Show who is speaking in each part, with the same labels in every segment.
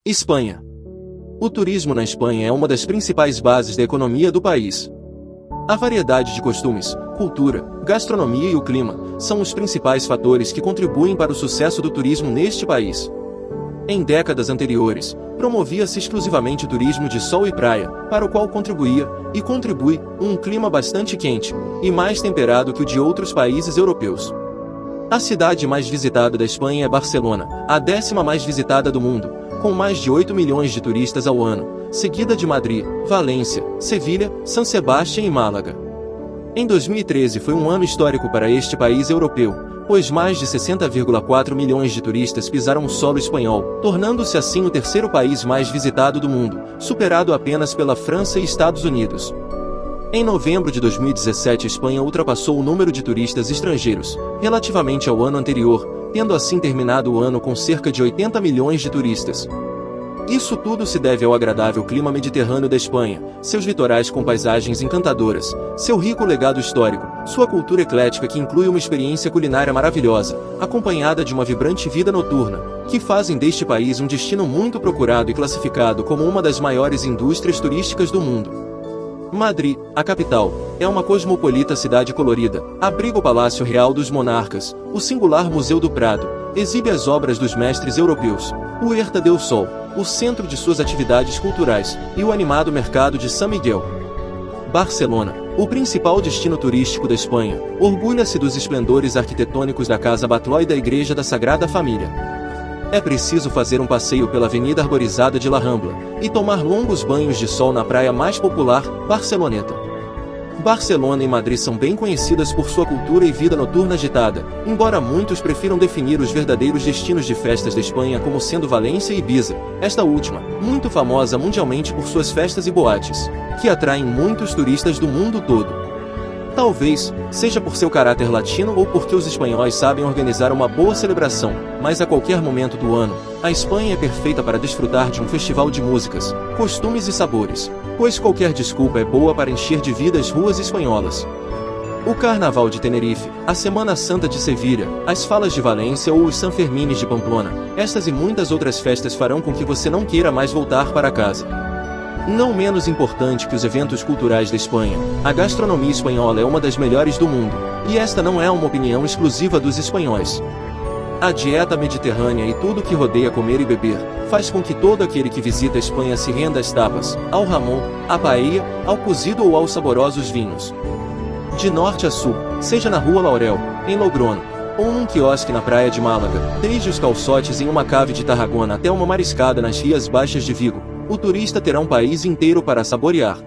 Speaker 1: Espanha. O turismo na Espanha é uma das principais bases da economia do país. A variedade de costumes, cultura, gastronomia e o clima são os principais fatores que contribuem para o sucesso do turismo neste país. Em décadas anteriores, promovia-se exclusivamente o turismo de sol e praia, para o qual contribuía, e contribui, um clima bastante quente e mais temperado que o de outros países europeus. A cidade mais visitada da Espanha é Barcelona, a 10ª mais visitada do mundo, com mais de 8 milhões de turistas ao ano, seguida de Madrid, Valência, Sevilha, San Sebastián e Málaga. Em 2013 foi um ano histórico para este país europeu, pois mais de 60,4 milhões de turistas pisaram o solo espanhol, tornando-se assim o terceiro país mais visitado do mundo, superado apenas pela França e Estados Unidos. Em novembro de 2017 a Espanha ultrapassou o número de turistas estrangeiros, relativamente ao ano anterior, tendo assim terminado o ano com cerca de 80 milhões de turistas. Isso tudo se deve ao agradável clima mediterrâneo da Espanha, seus litorais com paisagens encantadoras, seu rico legado histórico, sua cultura eclética que inclui uma experiência culinária maravilhosa, acompanhada de uma vibrante vida noturna, que fazem deste país um destino muito procurado e classificado como uma das maiores indústrias turísticas do mundo. Madrid, a capital, é uma cosmopolita cidade colorida, abriga o Palácio Real dos Monarcas, o singular Museu do Prado, exibe as obras dos mestres europeus, o Huerta del Sol, o centro de suas atividades culturais, e o animado mercado de San Miguel. Barcelona, o principal destino turístico da Espanha, orgulha-se dos esplendores arquitetônicos da Casa Batlló e da Igreja da Sagrada Família. É preciso fazer um passeio pela avenida arborizada de La Rambla, e tomar longos banhos de sol na praia mais popular, Barceloneta. Barcelona e Madrid são bem conhecidas por sua cultura e vida noturna agitada, embora muitos prefiram definir os verdadeiros destinos de festas da Espanha como sendo Valência e Ibiza, esta última, muito famosa mundialmente por suas festas e boates, que atraem muitos turistas do mundo todo. Talvez seja por seu caráter latino ou porque os espanhóis sabem organizar uma boa celebração, mas a qualquer momento do ano, a Espanha é perfeita para desfrutar de um festival de músicas, costumes e sabores, pois qualquer desculpa é boa para encher de vida as ruas espanholas. O Carnaval de Tenerife, a Semana Santa de Sevilha, as Falas de Valência ou os Sanfermines de Pamplona, estas e muitas outras festas farão com que você não queira mais voltar para casa. Não menos importante que os eventos culturais da Espanha, a gastronomia espanhola é uma das melhores do mundo, e esta não é uma opinião exclusiva dos espanhóis. A dieta mediterrânea e tudo o que rodeia comer e beber, faz com que todo aquele que visita a Espanha se renda às tapas, ao ramon, à paella, ao cozido ou aos saborosos vinhos. De norte a sul, seja na Rua Laurel, em Logrono, ou num quiosque na praia de Málaga, desde os calçotes em uma cave de Tarragona até uma mariscada nas Rias Baixas de Vigo, o turista terá um país inteiro para saborear.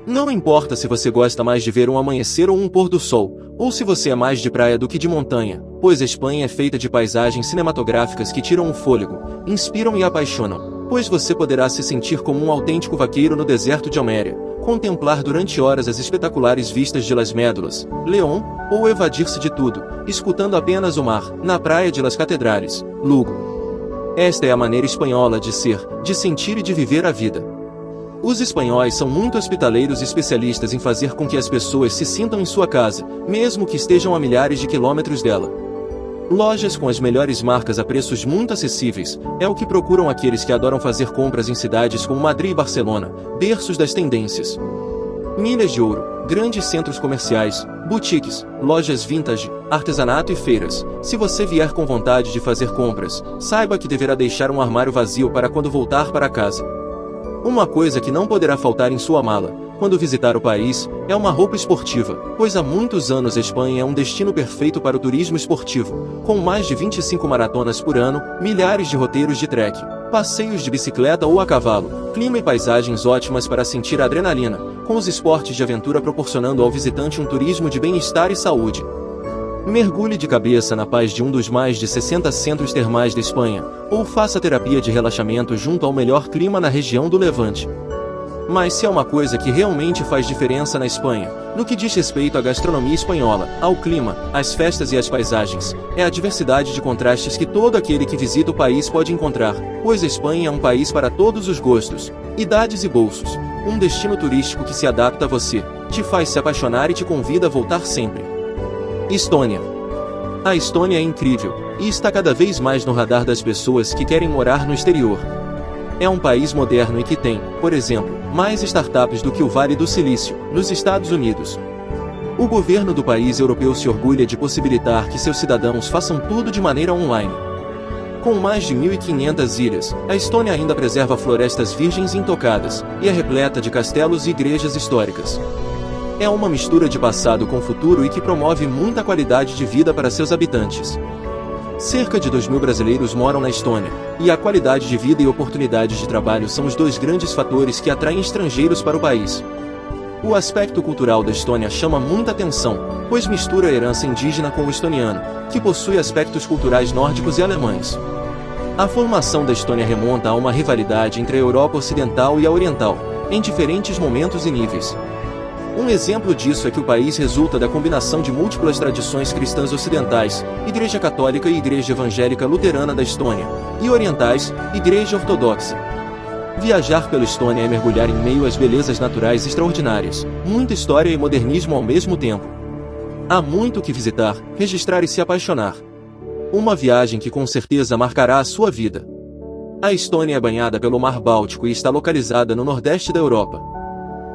Speaker 1: Não importa se você gosta mais de ver um amanhecer ou um pôr do sol, ou se você é mais de praia do que de montanha, pois a Espanha é feita de paisagens cinematográficas que tiram o fôlego, inspiram e apaixonam, pois você poderá se sentir como um autêntico vaqueiro no deserto de Alméria, contemplar durante horas as espetaculares vistas de Las Médulas, León, ou evadir-se de tudo, escutando apenas o mar, na praia de Las Catedrales, Lugo. Esta é a maneira espanhola de ser, de sentir e de viver a vida. Os espanhóis são muito hospitaleiros e especialistas em fazer com que as pessoas se sintam em sua casa, mesmo que estejam a milhares de quilômetros dela. Lojas com as melhores marcas a preços muito acessíveis, é o que procuram aqueles que adoram fazer compras em cidades como Madrid e Barcelona, berços das tendências. Milhas de ouro, grandes centros comerciais, boutiques, lojas vintage, artesanato e feiras. Se você vier com vontade de fazer compras, saiba que deverá deixar um armário vazio para quando voltar para casa. Uma coisa que não poderá faltar em sua mala, quando visitar o país, é uma roupa esportiva, pois há muitos anos a Espanha é um destino perfeito para o turismo esportivo, com mais de 25 maratonas por ano, milhares de roteiros de trek, passeios de bicicleta ou a cavalo, clima e paisagens ótimas para sentir a adrenalina, com os esportes de aventura proporcionando ao visitante um turismo de bem-estar e saúde. Mergulhe de cabeça na paz de um dos mais de 60 centros termais da Espanha, ou faça terapia de relaxamento junto ao melhor clima na região do Levante. Mas se há uma coisa que realmente faz diferença na Espanha, no que diz respeito à gastronomia espanhola, ao clima, às festas e às paisagens, é a diversidade de contrastes que todo aquele que visita o país pode encontrar, pois a Espanha é um país para todos os gostos, idades e bolsos, um destino turístico que se adapta a você, te faz se apaixonar e te convida a voltar sempre. Estônia. A Estônia é incrível, e está cada vez mais no radar das pessoas que querem morar no exterior. É um país moderno e que tem, por exemplo, mais startups do que o Vale do Silício, nos Estados Unidos. O governo do país europeu se orgulha de possibilitar que seus cidadãos façam tudo de maneira online. Com mais de 1.500 ilhas, a Estônia ainda preserva florestas virgens intocadas, e é repleta de castelos e igrejas históricas. É uma mistura de passado com futuro e que promove muita qualidade de vida para seus habitantes. Cerca de 2.000 brasileiros moram na Estônia, e a qualidade de vida e oportunidades de trabalho são os dois grandes fatores que atraem estrangeiros para o país. O aspecto cultural da Estônia chama muita atenção, pois mistura a herança indígena com o estoniano, que possui aspectos culturais nórdicos e alemães. A formação da Estônia remonta a uma rivalidade entre a Europa Ocidental e a Oriental, em diferentes momentos e níveis. Um exemplo disso é que o país resulta da combinação de múltiplas tradições cristãs ocidentais, Igreja Católica e Igreja Evangélica Luterana da Estônia, e orientais, Igreja Ortodoxa. Viajar pela Estônia é mergulhar em meio às belezas naturais extraordinárias, muita história e modernismo ao mesmo tempo. Há muito o que visitar, registrar e se apaixonar. Uma viagem que com certeza marcará a sua vida. A Estônia é banhada pelo Mar Báltico e está localizada no nordeste da Europa.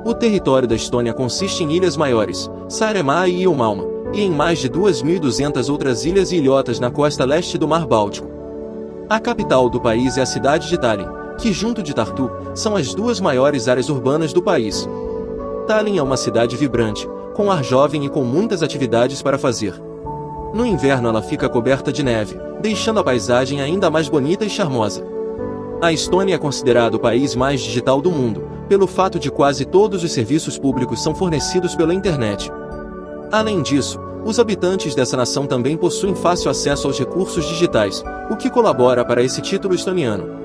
Speaker 1: O território da Estônia consiste em ilhas maiores, Saaremaa e Ilmauma, e em mais de 2.200 outras ilhas e ilhotas na costa leste do Mar Báltico. A capital do país é a cidade de Tallinn, que junto de Tartu, são as duas maiores áreas urbanas do país. Tallinn é uma cidade vibrante, com ar jovem e com muitas atividades para fazer. No inverno ela fica coberta de neve, deixando a paisagem ainda mais bonita e charmosa. A Estônia é considerado o país mais digital do mundo, pelo fato de quase todos os serviços públicos são fornecidos pela internet. Além disso, os habitantes dessa nação também possuem fácil acesso aos recursos digitais, o que colabora para esse título estoniano.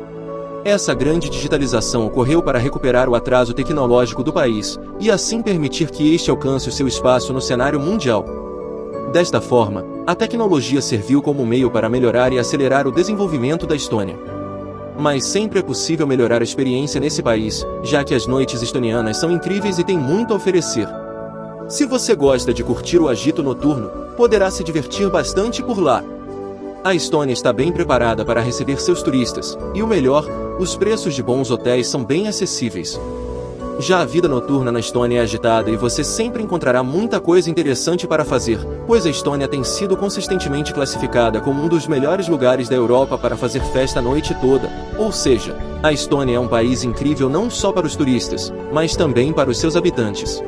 Speaker 1: Essa grande digitalização ocorreu para recuperar o atraso tecnológico do país, e assim permitir que este alcance o seu espaço no cenário mundial. Desta forma, a tecnologia serviu como meio para melhorar e acelerar o desenvolvimento da Estônia. Mas sempre é possível melhorar a experiência nesse país, já que as noites estonianas são incríveis e têm muito a oferecer. Se você gosta de curtir o agito noturno, poderá se divertir bastante por lá. A Estônia está bem preparada para receber seus turistas, e o melhor, os preços de bons hotéis são bem acessíveis. Já a vida noturna na Estônia é agitada e você sempre encontrará muita coisa interessante para fazer, pois a Estônia tem sido consistentemente classificada como um dos melhores lugares da Europa para fazer festa a noite toda. Ou seja, a Estônia é um país incrível não só para os turistas, mas também para os seus habitantes.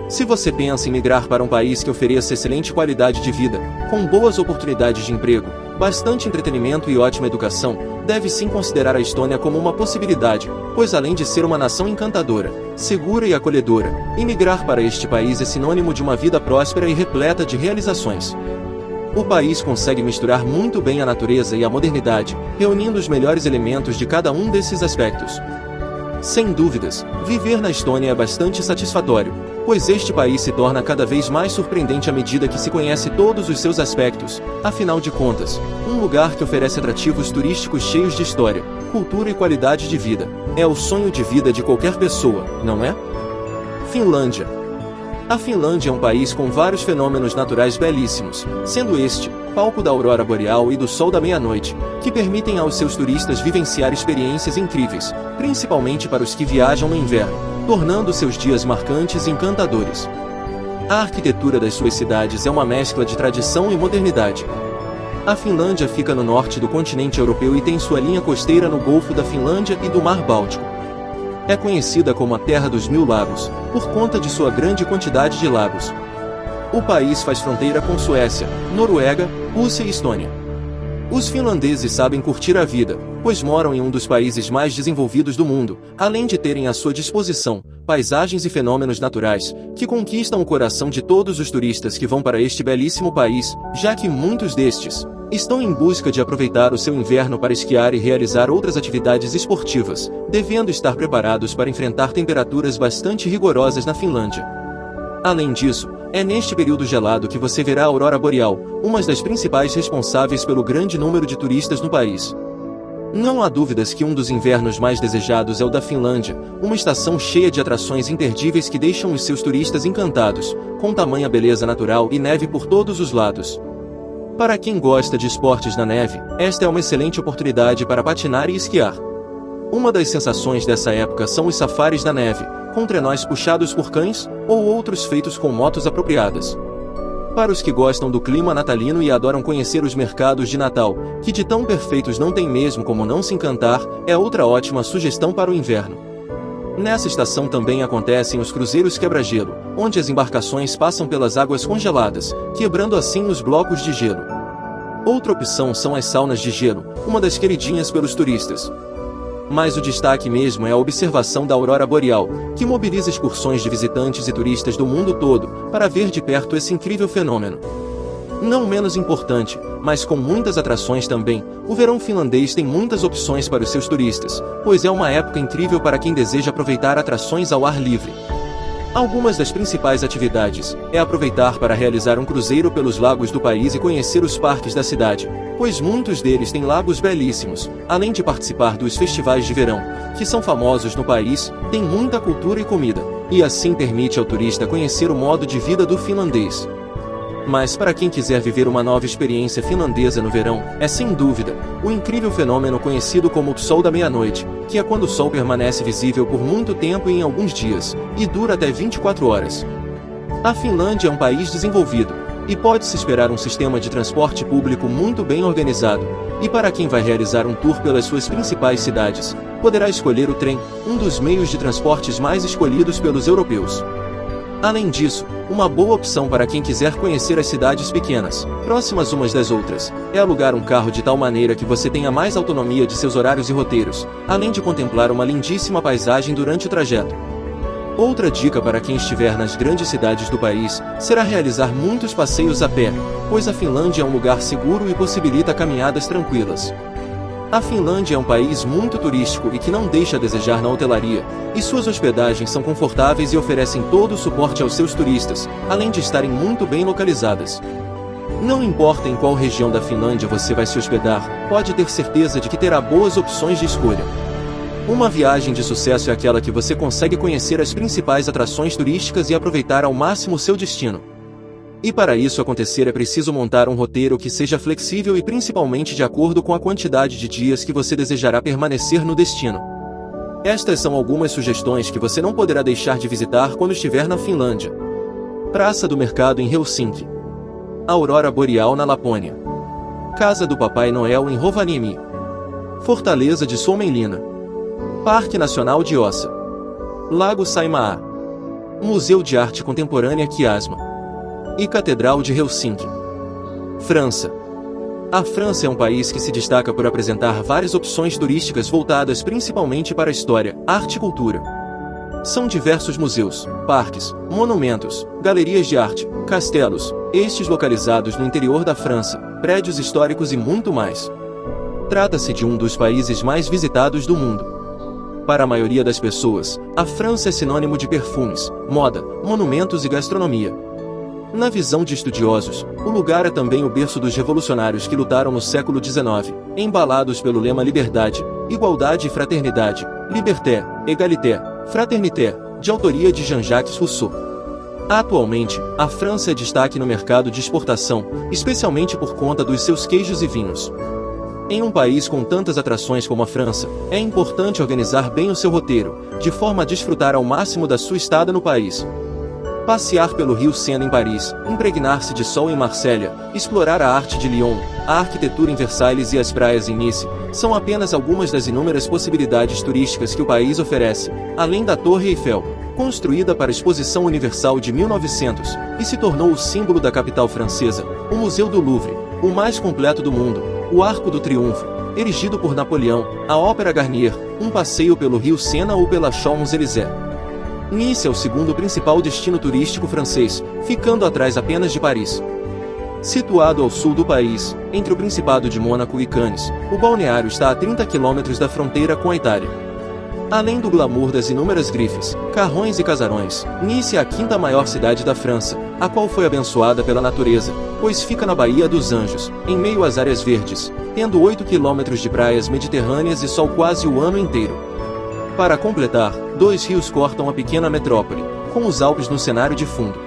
Speaker 1: Se você pensa em migrar para um país que ofereça excelente qualidade de vida, com boas oportunidades de emprego, bastante entretenimento e ótima educação, deve sim considerar a Estônia como uma possibilidade, pois além de ser uma nação encantadora, segura e acolhedora, emigrar para este país é sinônimo de uma vida próspera e repleta de realizações. O país consegue misturar muito bem a natureza e a modernidade, reunindo os melhores elementos de cada um desses aspectos. Sem dúvidas, viver na Estônia é bastante satisfatório, pois este país se torna cada vez mais surpreendente à medida que se conhece todos os seus aspectos. Afinal de contas, um lugar que oferece atrativos turísticos cheios de história, cultura e qualidade de vida. É o sonho de vida de qualquer pessoa, não é? Finlândia. A Finlândia é um país com vários fenômenos naturais belíssimos, sendo este, palco da aurora boreal e do sol da meia-noite, que permitem aos seus turistas vivenciar experiências incríveis, principalmente para os que viajam no inverno, tornando seus dias marcantes e encantadores. A arquitetura das suas cidades é uma mescla de tradição e modernidade. A Finlândia fica no norte do continente europeu e tem sua linha costeira no Golfo da Finlândia e do Mar Báltico. É conhecida como a Terra dos Mil Lagos, por conta de sua grande quantidade de lagos. O país faz fronteira com Suécia, Noruega, Rússia e Estônia. Os finlandeses sabem curtir a vida, pois moram em um dos países mais desenvolvidos do mundo, além de terem à sua disposição paisagens e fenômenos naturais, que conquistam o coração de todos os turistas que vão para este belíssimo país, já que muitos destes estão em busca de aproveitar o seu inverno para esquiar e realizar outras atividades esportivas, devendo estar preparados para enfrentar temperaturas bastante rigorosas na Finlândia. Além disso, é neste período gelado que você verá a aurora boreal, uma das principais responsáveis pelo grande número de turistas no país. Não há dúvidas que um dos invernos mais desejados é o da Finlândia, uma estação cheia de atrações imperdíveis que deixam os seus turistas encantados, com tamanha beleza natural e neve por todos os lados. Para quem gosta de esportes na neve, esta é uma excelente oportunidade para patinar e esquiar. Uma das sensações dessa época são os safaris na neve, com trenós puxados por cães, ou outros feitos com motos apropriadas. Para os que gostam do clima natalino e adoram conhecer os mercados de Natal, que de tão perfeitos não tem mesmo como não se encantar, é outra ótima sugestão para o inverno. Nessa estação também acontecem os cruzeiros quebra-gelo, onde as embarcações passam pelas águas congeladas, quebrando assim os blocos de gelo. Outra opção são as saunas de gelo, uma das queridinhas pelos turistas. Mas o destaque mesmo é a observação da aurora boreal, que mobiliza excursões de visitantes e turistas do mundo todo, para ver de perto esse incrível fenômeno. Não menos importante, mas com muitas atrações também, o verão finlandês tem muitas opções para os seus turistas, pois é uma época incrível para quem deseja aproveitar atrações ao ar livre. Algumas das principais atividades é aproveitar para realizar um cruzeiro pelos lagos do país e conhecer os parques da cidade, pois muitos deles têm lagos belíssimos, além de participar dos festivais de verão, que são famosos no país, tem muita cultura e comida, e assim permite ao turista conhecer o modo de vida do finlandês. Mas para quem quiser viver uma nova experiência finlandesa no verão, é sem dúvida o incrível fenômeno conhecido como o sol da meia-noite, que é quando o sol permanece visível por muito tempo e em alguns dias, e dura até 24 horas. A Finlândia é um país desenvolvido, e pode-se esperar um sistema de transporte público muito bem organizado, e para quem vai realizar um tour pelas suas principais cidades, poderá escolher o trem, um dos meios de transportes mais escolhidos pelos europeus. Além disso, uma boa opção para quem quiser conhecer as cidades pequenas, próximas umas das outras, é alugar um carro de tal maneira que você tenha mais autonomia de seus horários e roteiros, além de contemplar uma lindíssima paisagem durante o trajeto. Outra dica para quem estiver nas grandes cidades do país será realizar muitos passeios a pé, pois a Finlândia é um lugar seguro e possibilita caminhadas tranquilas. A Finlândia é um país muito turístico e que não deixa a desejar na hotelaria, e suas hospedagens são confortáveis e oferecem todo o suporte aos seus turistas, além de estarem muito bem localizadas. Não importa em qual região da Finlândia você vai se hospedar, pode ter certeza de que terá boas opções de escolha. Uma viagem de sucesso é aquela que você consegue conhecer as principais atrações turísticas e aproveitar ao máximo o seu destino. E para isso acontecer é preciso montar um roteiro que seja flexível e principalmente de acordo com a quantidade de dias que você desejará permanecer no destino. Estas são algumas sugestões que você não poderá deixar de visitar quando estiver na Finlândia. Praça do Mercado em Helsinki. Aurora Boreal na Lapônia. Casa do Papai Noel em Rovaniemi. Fortaleza de Suomenlinna. Parque Nacional de Ossa. Lago Saimaa. Museu de Arte Contemporânea Kiasma. E Catedral de Helsinki. França. A França é um país que se destaca por apresentar várias opções turísticas voltadas principalmente para a história, arte e cultura. São diversos museus, parques, monumentos, galerias de arte, castelos, estes localizados no interior da França, prédios históricos e muito mais. Trata-se de um dos países mais visitados do mundo. Para a maioria das pessoas, a França é sinônimo de perfumes, moda, monumentos e gastronomia. Na visão de estudiosos, o lugar é também o berço dos revolucionários que lutaram no século XIX, embalados pelo lema Liberdade, Igualdade e Fraternidade, Liberté, Égalité, Fraternité, de autoria de Jean-Jacques Rousseau. Atualmente, a França é destaque no mercado de exportação, especialmente por conta dos seus queijos e vinhos. Em um país com tantas atrações como a França, é importante organizar bem o seu roteiro, de forma a desfrutar ao máximo da sua estada no país. Passear pelo rio Sena em Paris, impregnar-se de sol em Marsella, explorar a arte de Lyon, a arquitetura em Versailles e as praias em Nice, são apenas algumas das inúmeras possibilidades turísticas que o país oferece, além da Torre Eiffel, construída para a Exposição Universal de 1900, e se tornou o símbolo da capital francesa, o Museu do Louvre, o mais completo do mundo, o Arco do Triunfo, erigido por Napoleão, a Ópera Garnier, um passeio pelo rio Sena ou pela Champs-Élysées. Nice é o segundo principal destino turístico francês, ficando atrás apenas de Paris. Situado ao sul do país, entre o Principado de Mônaco e Cannes, o balneário está a 30 quilômetros da fronteira com a Itália. Além do glamour das inúmeras grifes, carrões e casarões, Nice é a quinta maior cidade da França, a qual foi abençoada pela natureza, pois fica na Baía dos Anjos, em meio às áreas verdes, tendo 8 quilômetros de praias mediterrâneas e sol quase o ano inteiro. Para completar, 2 rios cortam a pequena metrópole, com os Alpes no cenário de fundo.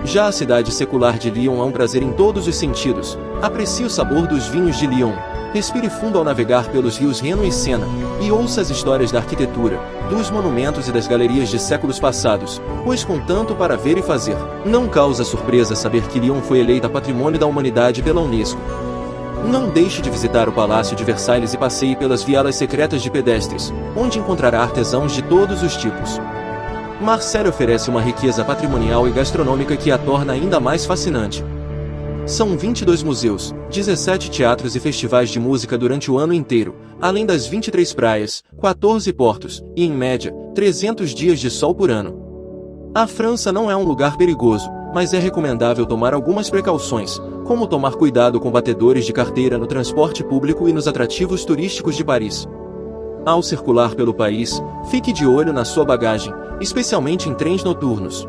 Speaker 1: Já a cidade secular de Lyon é um prazer em todos os sentidos. Aprecie o sabor dos vinhos de Lyon, Respire fundo ao navegar pelos rios Reno e Sena, e ouça as histórias da arquitetura, dos monumentos e das galerias de séculos passados, pois com tanto para ver e fazer, não causa surpresa saber que Lyon foi eleita Patrimônio da Humanidade pela Unesco. Não deixe de visitar o Palácio de Versalhes e passeie pelas vielas secretas de pedestres, onde encontrará artesãos de todos os tipos. Marseille oferece uma riqueza patrimonial e gastronômica que a torna ainda mais fascinante. São 22 museus, 17 teatros e festivais de música durante o ano inteiro, além das 23 praias, 14 portos e, em média, 300 dias de sol por ano. A França não é um lugar perigoso, mas é recomendável tomar algumas precauções, como tomar cuidado com batedores de carteira no transporte público e nos atrativos turísticos de Paris. Ao circular pelo país, fique de olho na sua bagagem, especialmente em trens noturnos.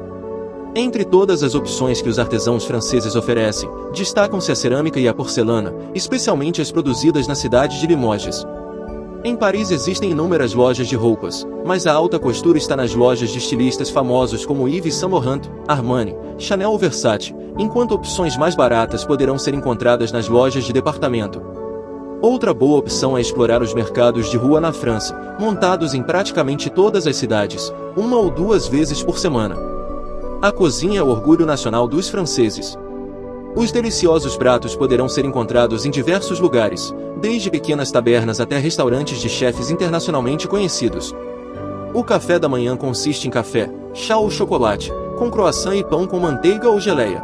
Speaker 1: Entre todas as opções que os artesãos franceses oferecem, destacam-se a cerâmica e a porcelana, especialmente as produzidas na cidade de Limoges. Em Paris existem inúmeras lojas de roupas, mas a alta costura está nas lojas de estilistas famosos como Yves Saint Laurent, Armani, Chanel ou Versace, enquanto opções mais baratas poderão ser encontradas nas lojas de departamento. Outra boa opção é explorar os mercados de rua na França, montados em praticamente todas as cidades, 1 ou 2 vezes por semana. A cozinha é o orgulho nacional dos franceses. Os deliciosos pratos poderão ser encontrados em diversos lugares, desde pequenas tabernas até restaurantes de chefes internacionalmente conhecidos. O café da manhã consiste em café, chá ou chocolate, com croissant e pão com manteiga ou geleia.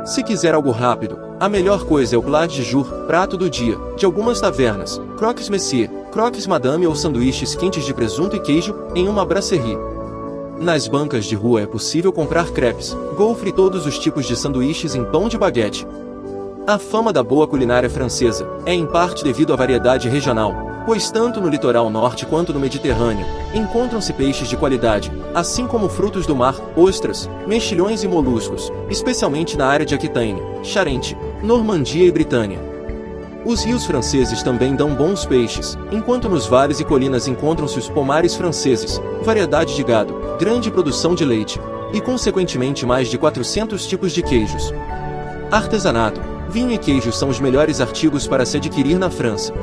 Speaker 1: Se quiser algo rápido, a melhor coisa é o plat du jour, prato do dia, de algumas tavernas, croques monsieur, croques madame ou sanduíches quentes de presunto e queijo, em uma brasserie. Nas bancas de rua é possível comprar crepes, gaufre e todos os tipos de sanduíches em pão de baguete. A fama da boa culinária francesa é em parte devido à variedade regional, pois tanto no litoral norte quanto no Mediterrâneo, encontram-se peixes de qualidade, assim como frutos do mar, ostras, mexilhões e moluscos, especialmente na área de Aquitaine, Charente, Normandia e Britânia. Os rios franceses também dão bons peixes, enquanto nos vales e colinas encontram-se os pomares franceses, variedade de gado, grande produção de leite, e consequentemente mais de 400 tipos de queijos. Artesanato, vinho e queijos são os melhores artigos para se adquirir na França.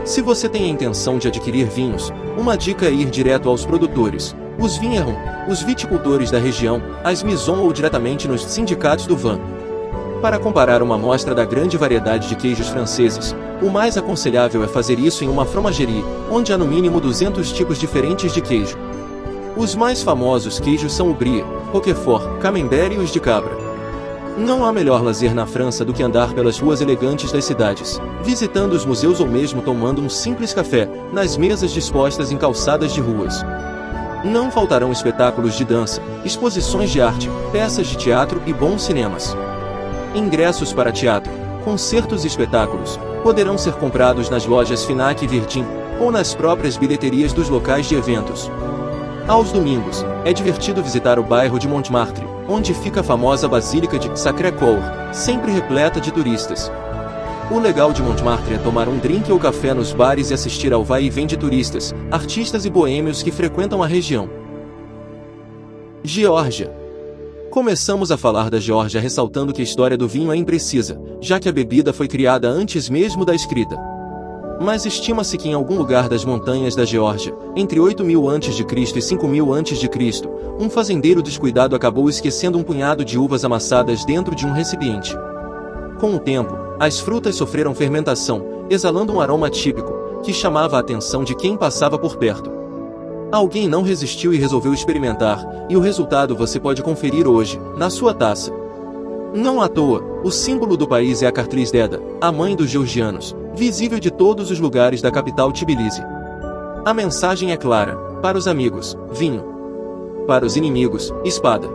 Speaker 1: Se você tem a intenção de adquirir vinhos, uma dica é ir direto aos produtores, os vignerons, os viticultores da região, as maisons ou diretamente nos sindicatos do vin. Para comparar uma amostra da grande variedade de queijos franceses, o mais aconselhável é fazer isso em uma fromagerie, onde há no mínimo 200 tipos diferentes de queijo. Os mais famosos queijos são o Brie, Roquefort, Camembert e os de cabra. Não há melhor lazer na França do que andar pelas ruas elegantes das cidades, visitando os museus ou mesmo tomando um simples café, nas mesas dispostas em calçadas de ruas. Não faltarão espetáculos de dança, exposições de arte, peças de teatro e bons cinemas. Ingressos para teatro, concertos e espetáculos poderão ser comprados nas lojas Fnac e Virgin, ou nas próprias bilheterias dos locais de eventos. Aos domingos, é divertido visitar o bairro de Montmartre, onde fica a famosa Basílica de Sacré-Cœur, sempre repleta de turistas. O legal de Montmartre é tomar um drink ou café nos bares e assistir ao vai e vem de turistas, artistas e boêmios que frequentam a região. Geórgia. Começamos a falar da Geórgia ressaltando que a história do vinho é imprecisa, já que a bebida foi criada antes mesmo da escrita. Mas estima-se que em algum lugar das montanhas da Geórgia, entre 8.000 a.C. e 5.000 a.C., um fazendeiro descuidado acabou esquecendo um punhado de uvas amassadas dentro de um recipiente. Com o tempo, as frutas sofreram fermentação, exalando um aroma típico, que chamava a atenção de quem passava por perto. Alguém não resistiu e resolveu experimentar, e o resultado você pode conferir hoje, na sua taça. Não à toa, o símbolo do país é a Cartriz Deda, a mãe dos georgianos, visível de todos os lugares da capital Tbilisi. A mensagem é clara: para os amigos, vinho. Para os inimigos, espada.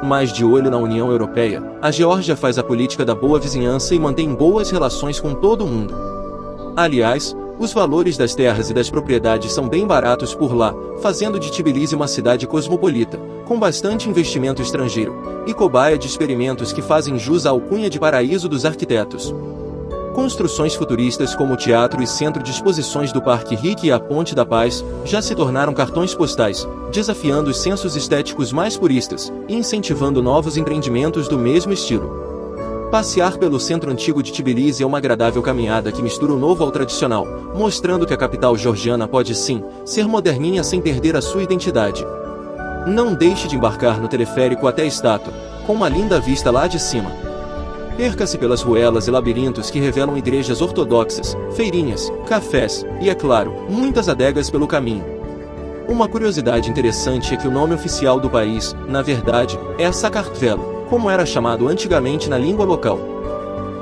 Speaker 1: Mas de olho na União Europeia, a Geórgia faz a política da boa vizinhança e mantém boas relações com todo o mundo. Aliás, os valores das terras e das propriedades são bem baratos por lá, fazendo de Tbilisi uma cidade cosmopolita, com bastante investimento estrangeiro, e cobaia de experimentos que fazem jus à alcunha de paraíso dos arquitetos. Construções futuristas como o Teatro e Centro de Exposições do Parque Rick e a Ponte da Paz já se tornaram cartões postais, desafiando os sensos estéticos mais puristas e incentivando novos empreendimentos do mesmo estilo. Passear pelo centro antigo de Tbilisi é uma agradável caminhada que mistura o novo ao tradicional, mostrando que a capital georgiana pode sim ser moderninha sem perder a sua identidade. Não deixe de embarcar no teleférico até a estátua, com uma linda vista lá de cima. Perca-se pelas ruelas e labirintos que revelam igrejas ortodoxas, feirinhas, cafés e, é claro, muitas adegas pelo caminho. Uma curiosidade interessante é que o nome oficial do país, na verdade, é Sakartvelo, como era chamado antigamente na língua local.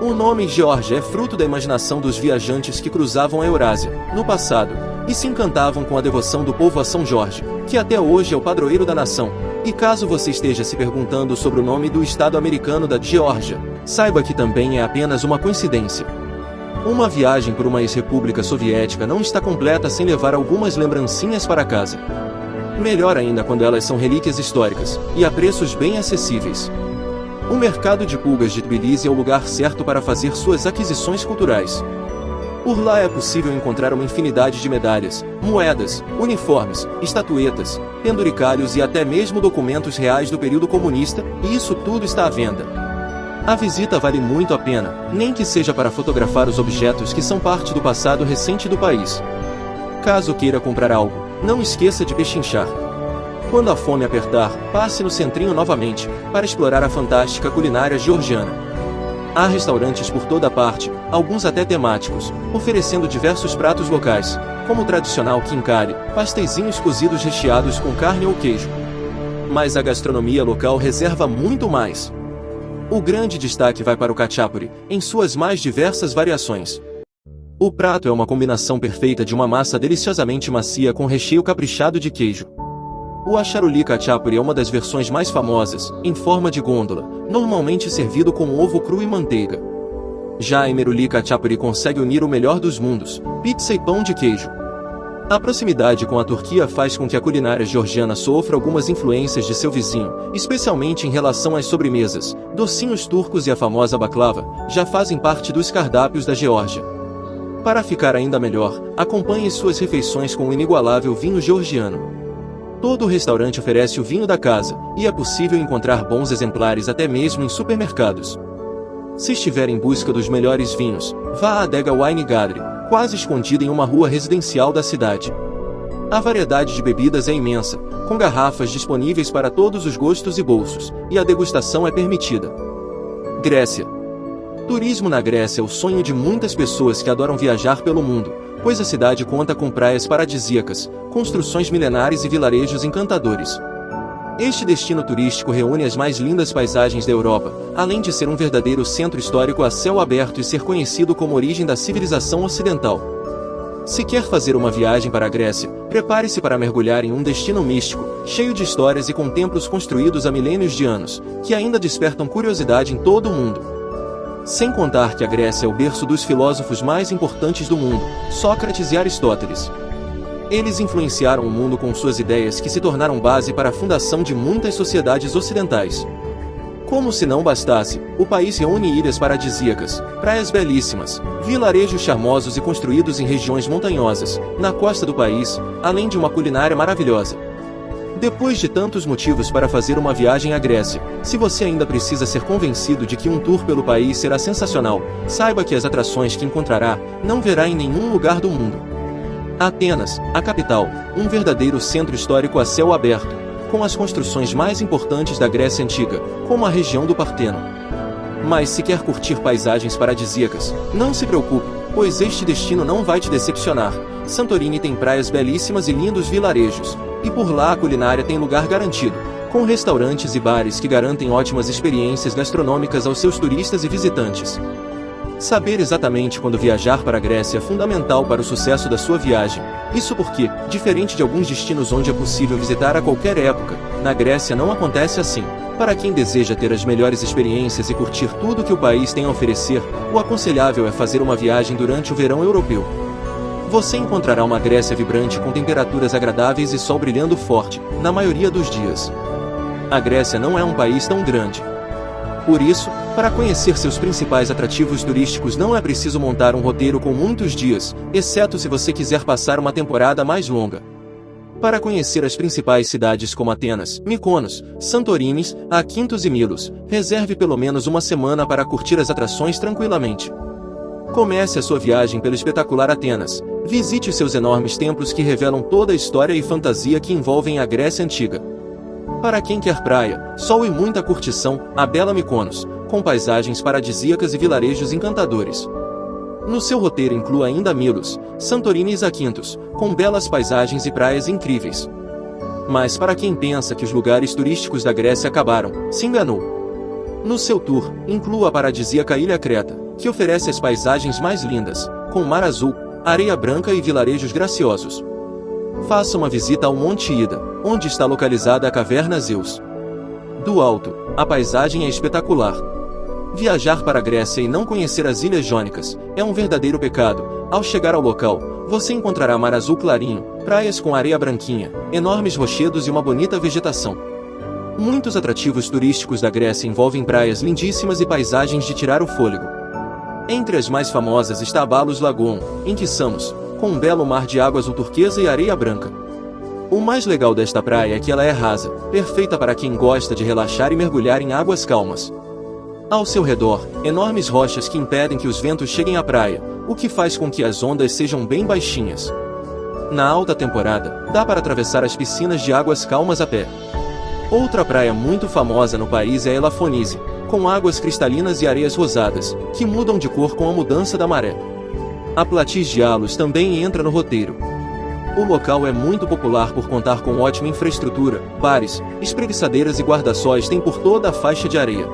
Speaker 1: O nome Geórgia é fruto da imaginação dos viajantes que cruzavam a Eurásia, no passado, e se encantavam com a devoção do povo a São Jorge, que até hoje é o padroeiro da nação. E caso você esteja se perguntando sobre o nome do estado americano da Geórgia, saiba que também é apenas uma coincidência. Uma viagem por uma ex-república soviética não está completa sem levar algumas lembrancinhas para casa. Melhor ainda quando elas são relíquias históricas, e a preços bem acessíveis. O mercado de pulgas de Tbilisi é o lugar certo para fazer suas aquisições culturais. Por lá é possível encontrar uma infinidade de medalhas, moedas, uniformes, estatuetas, penduricalhos e até mesmo documentos reais do período comunista, e isso tudo está à venda. A visita vale muito a pena, nem que seja para fotografar os objetos que são parte do passado recente do país. Caso queira comprar algo, não esqueça de pechinchar. Quando a fome apertar, passe no centrinho novamente, para explorar a fantástica culinária georgiana. Há restaurantes por toda parte, alguns até temáticos, oferecendo diversos pratos locais, como o tradicional khinkali, pasteizinhos cozidos recheados com carne ou queijo. Mas a gastronomia local reserva muito mais. O grande destaque vai para o khachapuri, em suas mais diversas variações. O prato é uma combinação perfeita de uma massa deliciosamente macia com recheio caprichado de queijo. O acharuli khachapuri é uma das versões mais famosas, em forma de gôndola, normalmente servido com ovo cru e manteiga. Já a emeruli khachapuri consegue unir o melhor dos mundos, pizza e pão de queijo. A proximidade com a Turquia faz com que a culinária georgiana sofra algumas influências de seu vizinho, especialmente em relação às sobremesas. Docinhos turcos e a famosa baklava já fazem parte dos cardápios da Geórgia. Para ficar ainda melhor, acompanhe suas refeições com o inigualável vinho georgiano. Todo restaurante oferece o vinho da casa, e é possível encontrar bons exemplares até mesmo em supermercados. Se estiver em busca dos melhores vinhos, vá à adega Wine Gallery, quase escondida em uma rua residencial da cidade. A variedade de bebidas é imensa, com garrafas disponíveis para todos os gostos e bolsos, e a degustação é permitida. Grécia. Turismo na Grécia é o sonho de muitas pessoas que adoram viajar pelo mundo, pois a cidade conta com praias paradisíacas, construções milenares e vilarejos encantadores. Este destino turístico reúne as mais lindas paisagens da Europa, além de ser um verdadeiro centro histórico a céu aberto e ser conhecido como origem da civilização ocidental. Se quer fazer uma viagem para a Grécia, prepare-se para mergulhar em um destino místico, cheio de histórias e com templos construídos há milênios de anos, que ainda despertam curiosidade em todo o mundo. Sem contar que a Grécia é o berço dos filósofos mais importantes do mundo, Sócrates e Aristóteles. Eles influenciaram o mundo com suas ideias que se tornaram base para a fundação de muitas sociedades ocidentais. Como se não bastasse, o país reúne ilhas paradisíacas, praias belíssimas, vilarejos charmosos e construídos em regiões montanhosas, na costa do país, além de uma culinária maravilhosa. Depois de tantos motivos para fazer uma viagem à Grécia, se você ainda precisa ser convencido de que um tour pelo país será sensacional, saiba que as atrações que encontrará não verá em nenhum lugar do mundo. Atenas, a capital, um verdadeiro centro histórico a céu aberto, com as construções mais importantes da Grécia Antiga, como a região do Partenon. Mas se quer curtir paisagens paradisíacas, não se preocupe, pois este destino não vai te decepcionar. Santorini tem praias belíssimas e lindos vilarejos, e por lá a culinária tem lugar garantido, com restaurantes e bares que garantem ótimas experiências gastronômicas aos seus turistas e visitantes. Saber exatamente quando viajar para a Grécia é fundamental para o sucesso da sua viagem. Isso porque, diferente de alguns destinos onde é possível visitar a qualquer época, na Grécia não acontece assim. Para quem deseja ter as melhores experiências e curtir tudo que o país tem a oferecer, o aconselhável é fazer uma viagem durante o verão europeu. Você encontrará uma Grécia vibrante com temperaturas agradáveis e sol brilhando forte, na maioria dos dias. A Grécia não é um país tão grande. Por isso, para conhecer seus principais atrativos turísticos não é preciso montar um roteiro com muitos dias, exceto se você quiser passar uma temporada mais longa. Para conhecer as principais cidades como Atenas, Mykonos, Santorini, Aquintos e Milos, reserve pelo menos uma semana para curtir as atrações tranquilamente. Comece a sua viagem pelo espetacular Atenas. Visite os seus enormes templos que revelam toda a história e fantasia que envolvem a Grécia Antiga. Para quem quer praia, sol e muita curtição, a bela Mykonos, com paisagens paradisíacas e vilarejos encantadores. No seu roteiro inclua ainda Milos, Santorini e Zakynthos, com belas paisagens e praias incríveis. Mas para quem pensa que os lugares turísticos da Grécia acabaram, se enganou. No seu tour, inclua a paradisíaca Ilha Creta, que oferece as paisagens mais lindas, com mar azul, areia branca e vilarejos graciosos. Faça uma visita ao Monte Ida, onde está localizada a Caverna Zeus. Do alto, a paisagem é espetacular. Viajar para a Grécia e não conhecer as Ilhas Jônicas é um verdadeiro pecado. Ao chegar ao local, você encontrará mar azul clarinho, praias com areia branquinha, enormes rochedos e uma bonita vegetação. Muitos atrativos turísticos da Grécia envolvem praias lindíssimas e paisagens de tirar o fôlego. Entre as mais famosas está Abalos Lagoon, em Kissamos, com um belo mar de água azul turquesa e areia branca. O mais legal desta praia é que ela é rasa, perfeita para quem gosta de relaxar e mergulhar em águas calmas. Ao seu redor, enormes rochas que impedem que os ventos cheguem à praia, o que faz com que as ondas sejam bem baixinhas. Na alta temporada, dá para atravessar as piscinas de águas calmas a pé. Outra praia muito famosa no país é Elafonise, com águas cristalinas e areias rosadas, que mudam de cor com a mudança da maré. A Platis de Alos também entra no roteiro. O local é muito popular por contar com ótima infraestrutura, bares, espreguiçadeiras e guarda-sóis tem por toda a faixa de areia.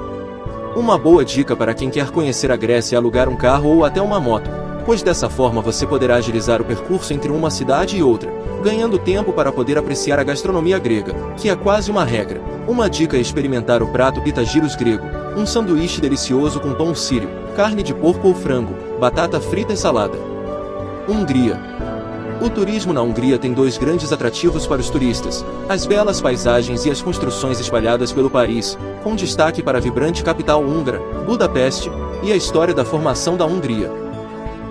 Speaker 1: Uma boa dica para quem quer conhecer a Grécia é alugar um carro ou até uma moto, pois dessa forma você poderá agilizar o percurso entre uma cidade e outra, ganhando tempo para poder apreciar a gastronomia grega, que é quase uma regra. Uma dica é experimentar o prato pita gyros grego, um sanduíche delicioso com pão sírio, carne de porco ou frango, batata frita e salada. Hungria. O turismo na Hungria tem dois grandes atrativos para os turistas: as belas paisagens e as construções espalhadas pelo país, com destaque para a vibrante capital húngara, Budapeste, e a história da formação da Hungria.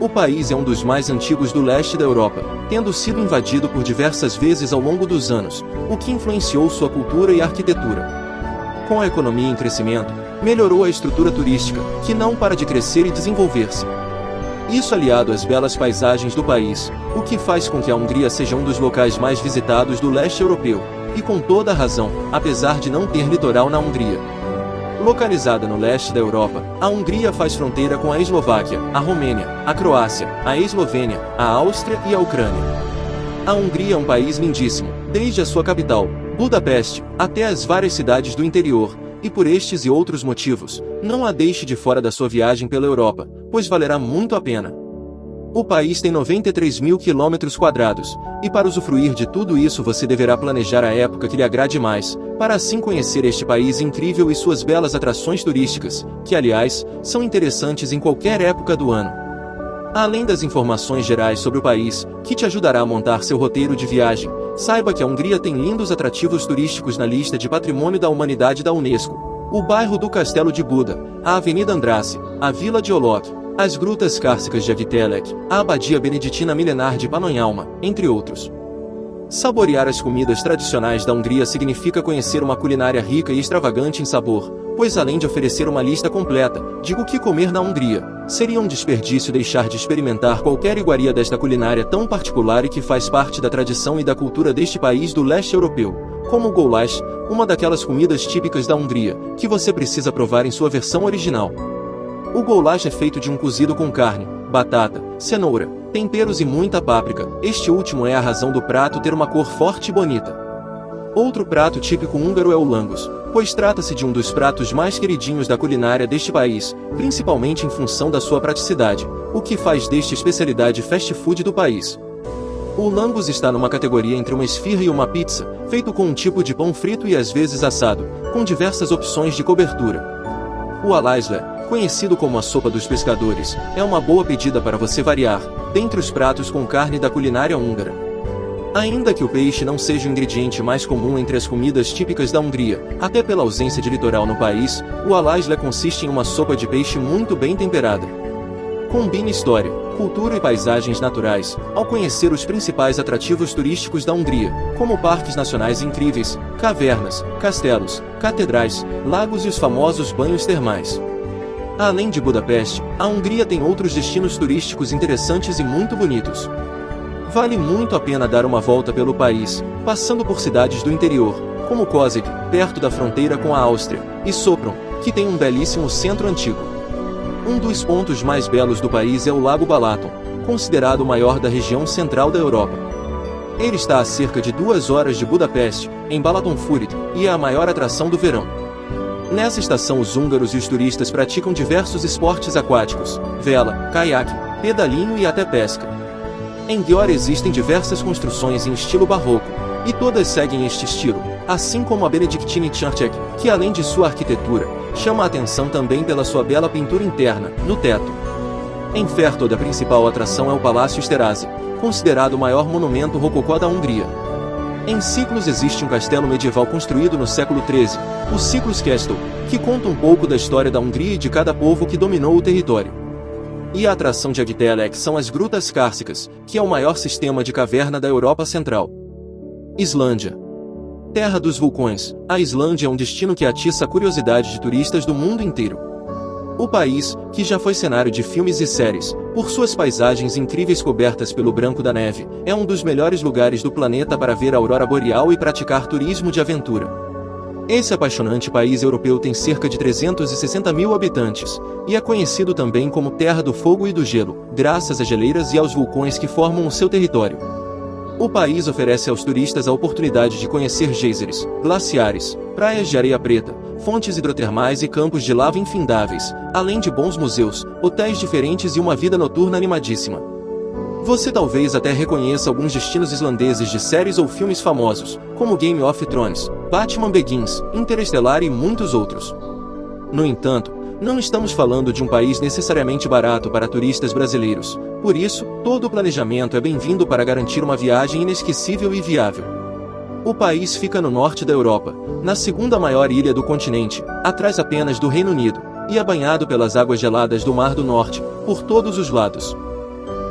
Speaker 1: O país é um dos mais antigos do leste da Europa, tendo sido invadido por diversas vezes ao longo dos anos, o que influenciou sua cultura e arquitetura. Com a economia em crescimento, melhorou a estrutura turística, que não para de crescer e desenvolver-se. Isso aliado às belas paisagens do país, o que faz com que a Hungria seja um dos locais mais visitados do leste europeu, e com toda a razão, apesar de não ter litoral na Hungria. Localizada no leste da Europa, a Hungria faz fronteira com a Eslováquia, a Romênia, a Croácia, a Eslovênia, a Áustria e a Ucrânia. A Hungria é um país lindíssimo, desde a sua capital, Budapeste, até as várias cidades do interior, e por estes e outros motivos, não a deixe de fora da sua viagem pela Europa, pois valerá muito a pena. O país tem 93 mil quilômetros quadrados, e para usufruir de tudo isso você deverá planejar a época que lhe agrade mais, para assim conhecer este país incrível e suas belas atrações turísticas, que aliás, são interessantes em qualquer época do ano. Além das informações gerais sobre o país, que te ajudará a montar seu roteiro de viagem, saiba que a Hungria tem lindos atrativos turísticos na lista de Patrimônio da Humanidade da Unesco: o bairro do Castelo de Buda, a Avenida Andrássy, a Vila de Olok, as grutas cársticas de Avitelek, a Abadia Beneditina Milenar de Panonhalma, entre outros. Saborear as comidas tradicionais da Hungria significa conhecer uma culinária rica e extravagante em sabor, pois além de oferecer uma lista completa de o que comer na Hungria, seria um desperdício deixar de experimentar qualquer iguaria desta culinária tão particular e que faz parte da tradição e da cultura deste país do leste europeu, como o goulash, uma daquelas comidas típicas da Hungria, que você precisa provar em sua versão original. O goulash é feito de um cozido com carne, batata, cenoura, temperos e muita páprica. Este último é a razão do prato ter uma cor forte e bonita. Outro prato típico húngaro é o langos, pois trata-se de um dos pratos mais queridinhos da culinária deste país, principalmente em função da sua praticidade, o que faz deste especialidade fast food do país. O langos está numa categoria entre uma esfirra e uma pizza, feito com um tipo de pão frito e às vezes assado, com diversas opções de cobertura. O alasle, conhecido como a sopa dos pescadores, é uma boa pedida para você variar, dentre os pratos com carne da culinária húngara. Ainda que o peixe não seja o ingrediente mais comum entre as comidas típicas da Hungria, até pela ausência de litoral no país, o alasle consiste em uma sopa de peixe muito bem temperada. Combine história, cultura e paisagens naturais, ao conhecer os principais atrativos turísticos da Hungria, como parques nacionais incríveis, cavernas, castelos, catedrais, lagos e os famosos banhos termais. Além de Budapeste, a Hungria tem outros destinos turísticos interessantes e muito bonitos. Vale muito a pena dar uma volta pelo país, passando por cidades do interior, como Kosek, perto da fronteira com a Áustria, e Sopron, que tem um belíssimo centro antigo. Um dos pontos mais belos do país é o Lago Balaton, considerado o maior da região central da Europa. Ele está a cerca de 2 horas de Budapeste, em Balatonfüred, e é a maior atração do verão. Nessa estação os húngaros e os turistas praticam diversos esportes aquáticos, vela, caiaque, pedalinho e até pesca. Em Győr existem diversas construções em estilo barroco, e todas seguem este estilo, assim como a Benedictine Church, que além de sua arquitetura, chama a atenção também pela sua bela pintura interna, no teto. Em Fertod a principal atração é o Palácio Esterházy, considerado o maior monumento rococó da Hungria. Em Ciklos existe um castelo medieval construído no século XIII, o Ciklos Castle, que conta um pouco da história da Hungria e de cada povo que dominou o território. E a atração de Agtelek são as Grutas Kársicas, que é o maior sistema de caverna da Europa Central. Islândia. Terra dos vulcões, a Islândia é um destino que atiça a curiosidade de turistas do mundo inteiro. O país, que já foi cenário de filmes e séries, por suas paisagens incríveis cobertas pelo branco da neve, é um dos melhores lugares do planeta para ver a aurora boreal e praticar turismo de aventura. Esse apaixonante país europeu tem cerca de 360 mil habitantes, e é conhecido também como Terra do Fogo e do Gelo, graças às geleiras e aos vulcões que formam o seu território. O país oferece aos turistas a oportunidade de conhecer geysers, glaciares, praias de areia preta, fontes hidrotermais e campos de lava infindáveis, além de bons museus, hotéis diferentes e uma vida noturna animadíssima. Você talvez até reconheça alguns destinos islandeses de séries ou filmes famosos, como Game of Thrones, Batman Begins, Interestelar e muitos outros. No entanto, não estamos falando de um país necessariamente barato para turistas brasileiros, por isso, todo o planejamento é bem-vindo para garantir uma viagem inesquecível e viável. O país fica no norte da Europa, na segunda maior ilha do continente, atrás apenas do Reino Unido, e é banhado pelas águas geladas do Mar do Norte, por todos os lados.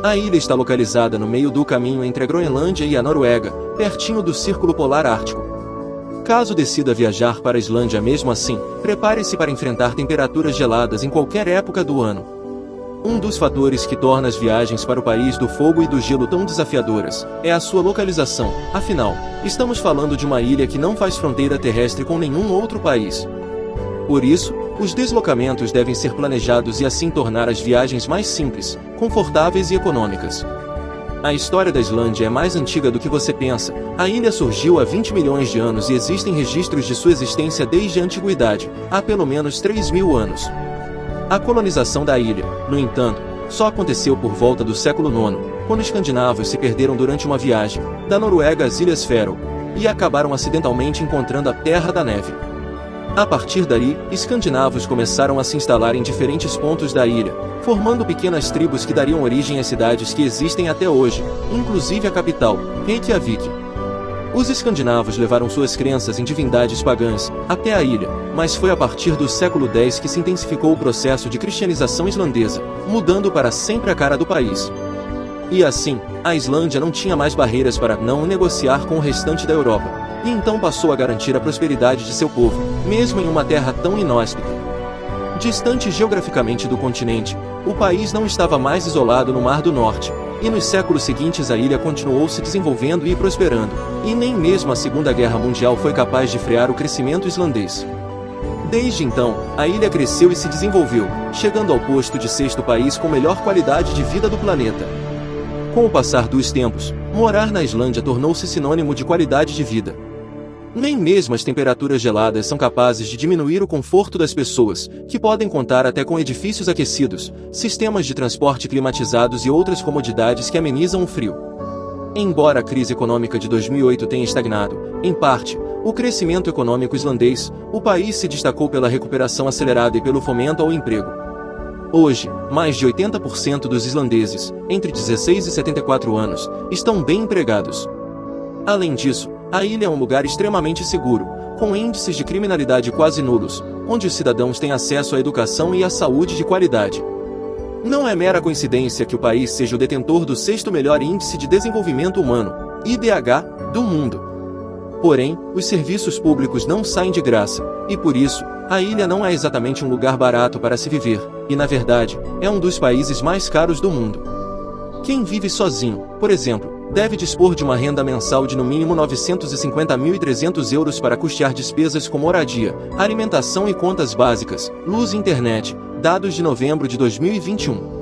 Speaker 1: A ilha está localizada no meio do caminho entre a Groenlândia e a Noruega, pertinho do Círculo Polar Ártico. Caso decida viajar para a Islândia mesmo assim, prepare-se para enfrentar temperaturas geladas em qualquer época do ano. Um dos fatores que torna as viagens para o país do fogo e do gelo tão desafiadoras é a sua localização, afinal, estamos falando de uma ilha que não faz fronteira terrestre com nenhum outro país. Por isso, os deslocamentos devem ser planejados e assim tornar as viagens mais simples, confortáveis e econômicas. A história da Islândia é mais antiga do que você pensa. A ilha surgiu há 20 milhões de anos e existem registros de sua existência desde a antiguidade, há pelo menos 3.000 anos. A colonização da ilha, no entanto, só aconteceu por volta do século IX, quando os escandinavos se perderam durante uma viagem, da Noruega às Ilhas Faroe, e acabaram acidentalmente encontrando a Terra da Neve. A partir daí, escandinavos começaram a se instalar em diferentes pontos da ilha, formando pequenas tribos que dariam origem às cidades que existem até hoje, inclusive a capital, Reykjavik. Os escandinavos levaram suas crenças em divindades pagãs até a ilha, mas foi a partir do século X que se intensificou o processo de cristianização islandesa, mudando para sempre a cara do país. E assim, a Islândia não tinha mais barreiras para não negociar com o restante da Europa, e então passou a garantir a prosperidade de seu povo, mesmo em uma terra tão inóspita. Distante geograficamente do continente, o país não estava mais isolado no Mar do Norte, e nos séculos seguintes a ilha continuou se desenvolvendo e prosperando, e nem mesmo a Segunda Guerra Mundial foi capaz de frear o crescimento islandês. Desde então, a ilha cresceu e se desenvolveu, chegando ao posto de 6º país com melhor qualidade de vida do planeta. Com o passar dos tempos, morar na Islândia tornou-se sinônimo de qualidade de vida. Nem mesmo as temperaturas geladas são capazes de diminuir o conforto das pessoas, que podem contar até com edifícios aquecidos, sistemas de transporte climatizados e outras comodidades que amenizam o frio. Embora a crise econômica de 2008 tenha estagnado, em parte, o crescimento econômico islandês, o país se destacou pela recuperação acelerada e pelo fomento ao emprego. Hoje, mais de 80% dos islandeses, entre 16 e 74 anos, estão bem empregados. Além disso, a ilha é um lugar extremamente seguro, com índices de criminalidade quase nulos, onde os cidadãos têm acesso à educação e à saúde de qualidade. Não é mera coincidência que o país seja o detentor do 6º melhor índice de desenvolvimento humano, IDH, do mundo. Porém, os serviços públicos não saem de graça, e por isso, a ilha não é exatamente um lugar barato para se viver, e na verdade, é um dos países mais caros do mundo. Quem vive sozinho, por exemplo, deve dispor de uma renda mensal de no mínimo 950.300 euros para custear despesas como moradia, alimentação e contas básicas, luz e internet, dados de novembro de 2021.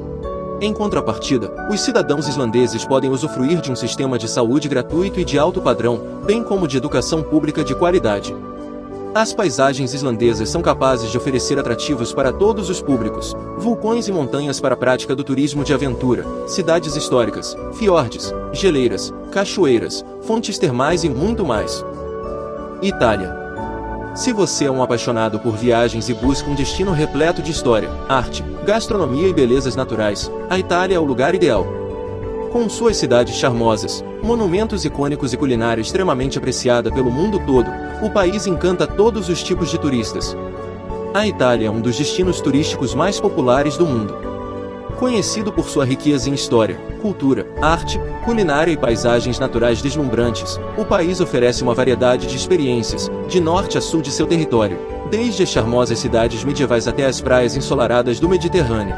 Speaker 1: Em contrapartida, os cidadãos islandeses podem usufruir de um sistema de saúde gratuito e de alto padrão, bem como de educação pública de qualidade. As paisagens islandesas são capazes de oferecer atrativos para todos os públicos, vulcões e montanhas para a prática do turismo de aventura, cidades históricas, fiordes, geleiras, cachoeiras, fontes termais e muito mais. Itália. Se você é um apaixonado por viagens e busca um destino repleto de história, arte, gastronomia e belezas naturais, a Itália é o lugar ideal. Com suas cidades charmosas, monumentos icônicos e culinária extremamente apreciada pelo mundo todo, o país encanta todos os tipos de turistas. A Itália é um dos destinos turísticos mais populares do mundo. Conhecido por sua riqueza em história, cultura, arte, culinária e paisagens naturais deslumbrantes, o país oferece uma variedade de experiências, de norte a sul de seu território, desde as charmosas cidades medievais até as praias ensolaradas do Mediterrâneo.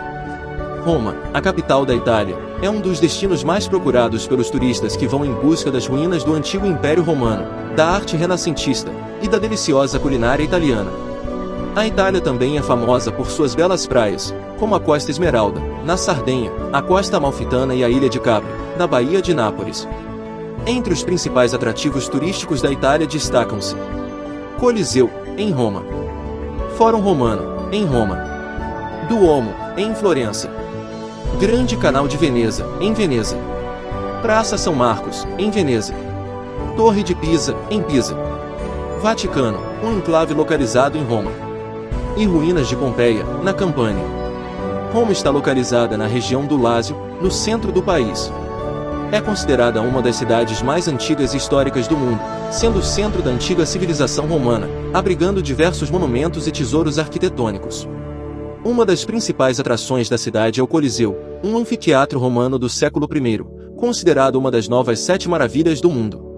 Speaker 1: Roma, a capital da Itália, é um dos destinos mais procurados pelos turistas que vão em busca das ruínas do antigo Império Romano, da arte renascentista e da deliciosa culinária italiana. A Itália também é famosa por suas belas praias, como a Costa Esmeralda, na Sardenha, a Costa Amalfitana e a Ilha de Capri, na Baía de Nápoles. Entre os principais atrativos turísticos da Itália destacam-se: Coliseu, em Roma; Fórum Romano, em Roma; Duomo, em Florença; Grande Canal de Veneza, em Veneza; Praça São Marcos, em Veneza; Torre de Pisa, em Pisa; Vaticano, um enclave localizado em Roma; e Ruínas de Pompeia, na Campânia. Roma está localizada na região do Lásio, no centro do país. É considerada uma das cidades mais antigas e históricas do mundo, sendo o centro da antiga civilização romana, abrigando diversos monumentos e tesouros arquitetônicos. Uma das principais atrações da cidade é o Coliseu, um anfiteatro romano do século I, considerado uma das novas 7 maravilhas do mundo.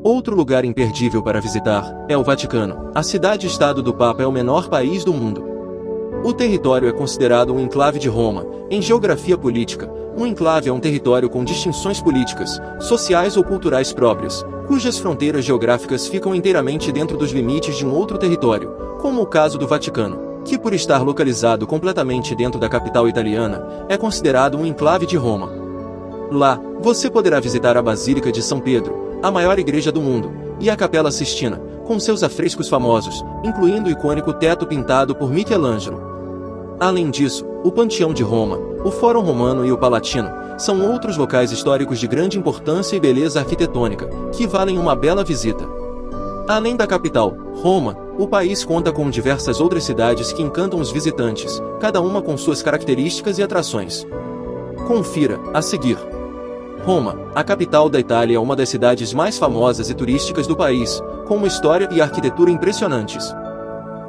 Speaker 1: Outro lugar imperdível para visitar é o Vaticano. A cidade-estado do Papa é o menor país do mundo. O território é considerado um enclave de Roma. Em geografia política, um enclave é um território com distinções políticas, sociais ou culturais próprias, cujas fronteiras geográficas ficam inteiramente dentro dos limites de um outro território, como o caso do Vaticano, que por estar localizado completamente dentro da capital italiana, é considerado um enclave de Roma. Lá, você poderá visitar a Basílica de São Pedro, a maior igreja do mundo, e a Capela Sistina, com seus afrescos famosos, incluindo o icônico teto pintado por Michelangelo. Além disso, o Panteão de Roma, o Fórum Romano e o Palatino são outros locais históricos de grande importância e beleza arquitetônica, que valem uma bela visita. Além da capital, Roma, o país conta com diversas outras cidades que encantam os visitantes, cada uma com suas características e atrações. Confira, a seguir. Roma, a capital da Itália, é uma das cidades mais famosas e turísticas do país, com uma história e arquitetura impressionantes.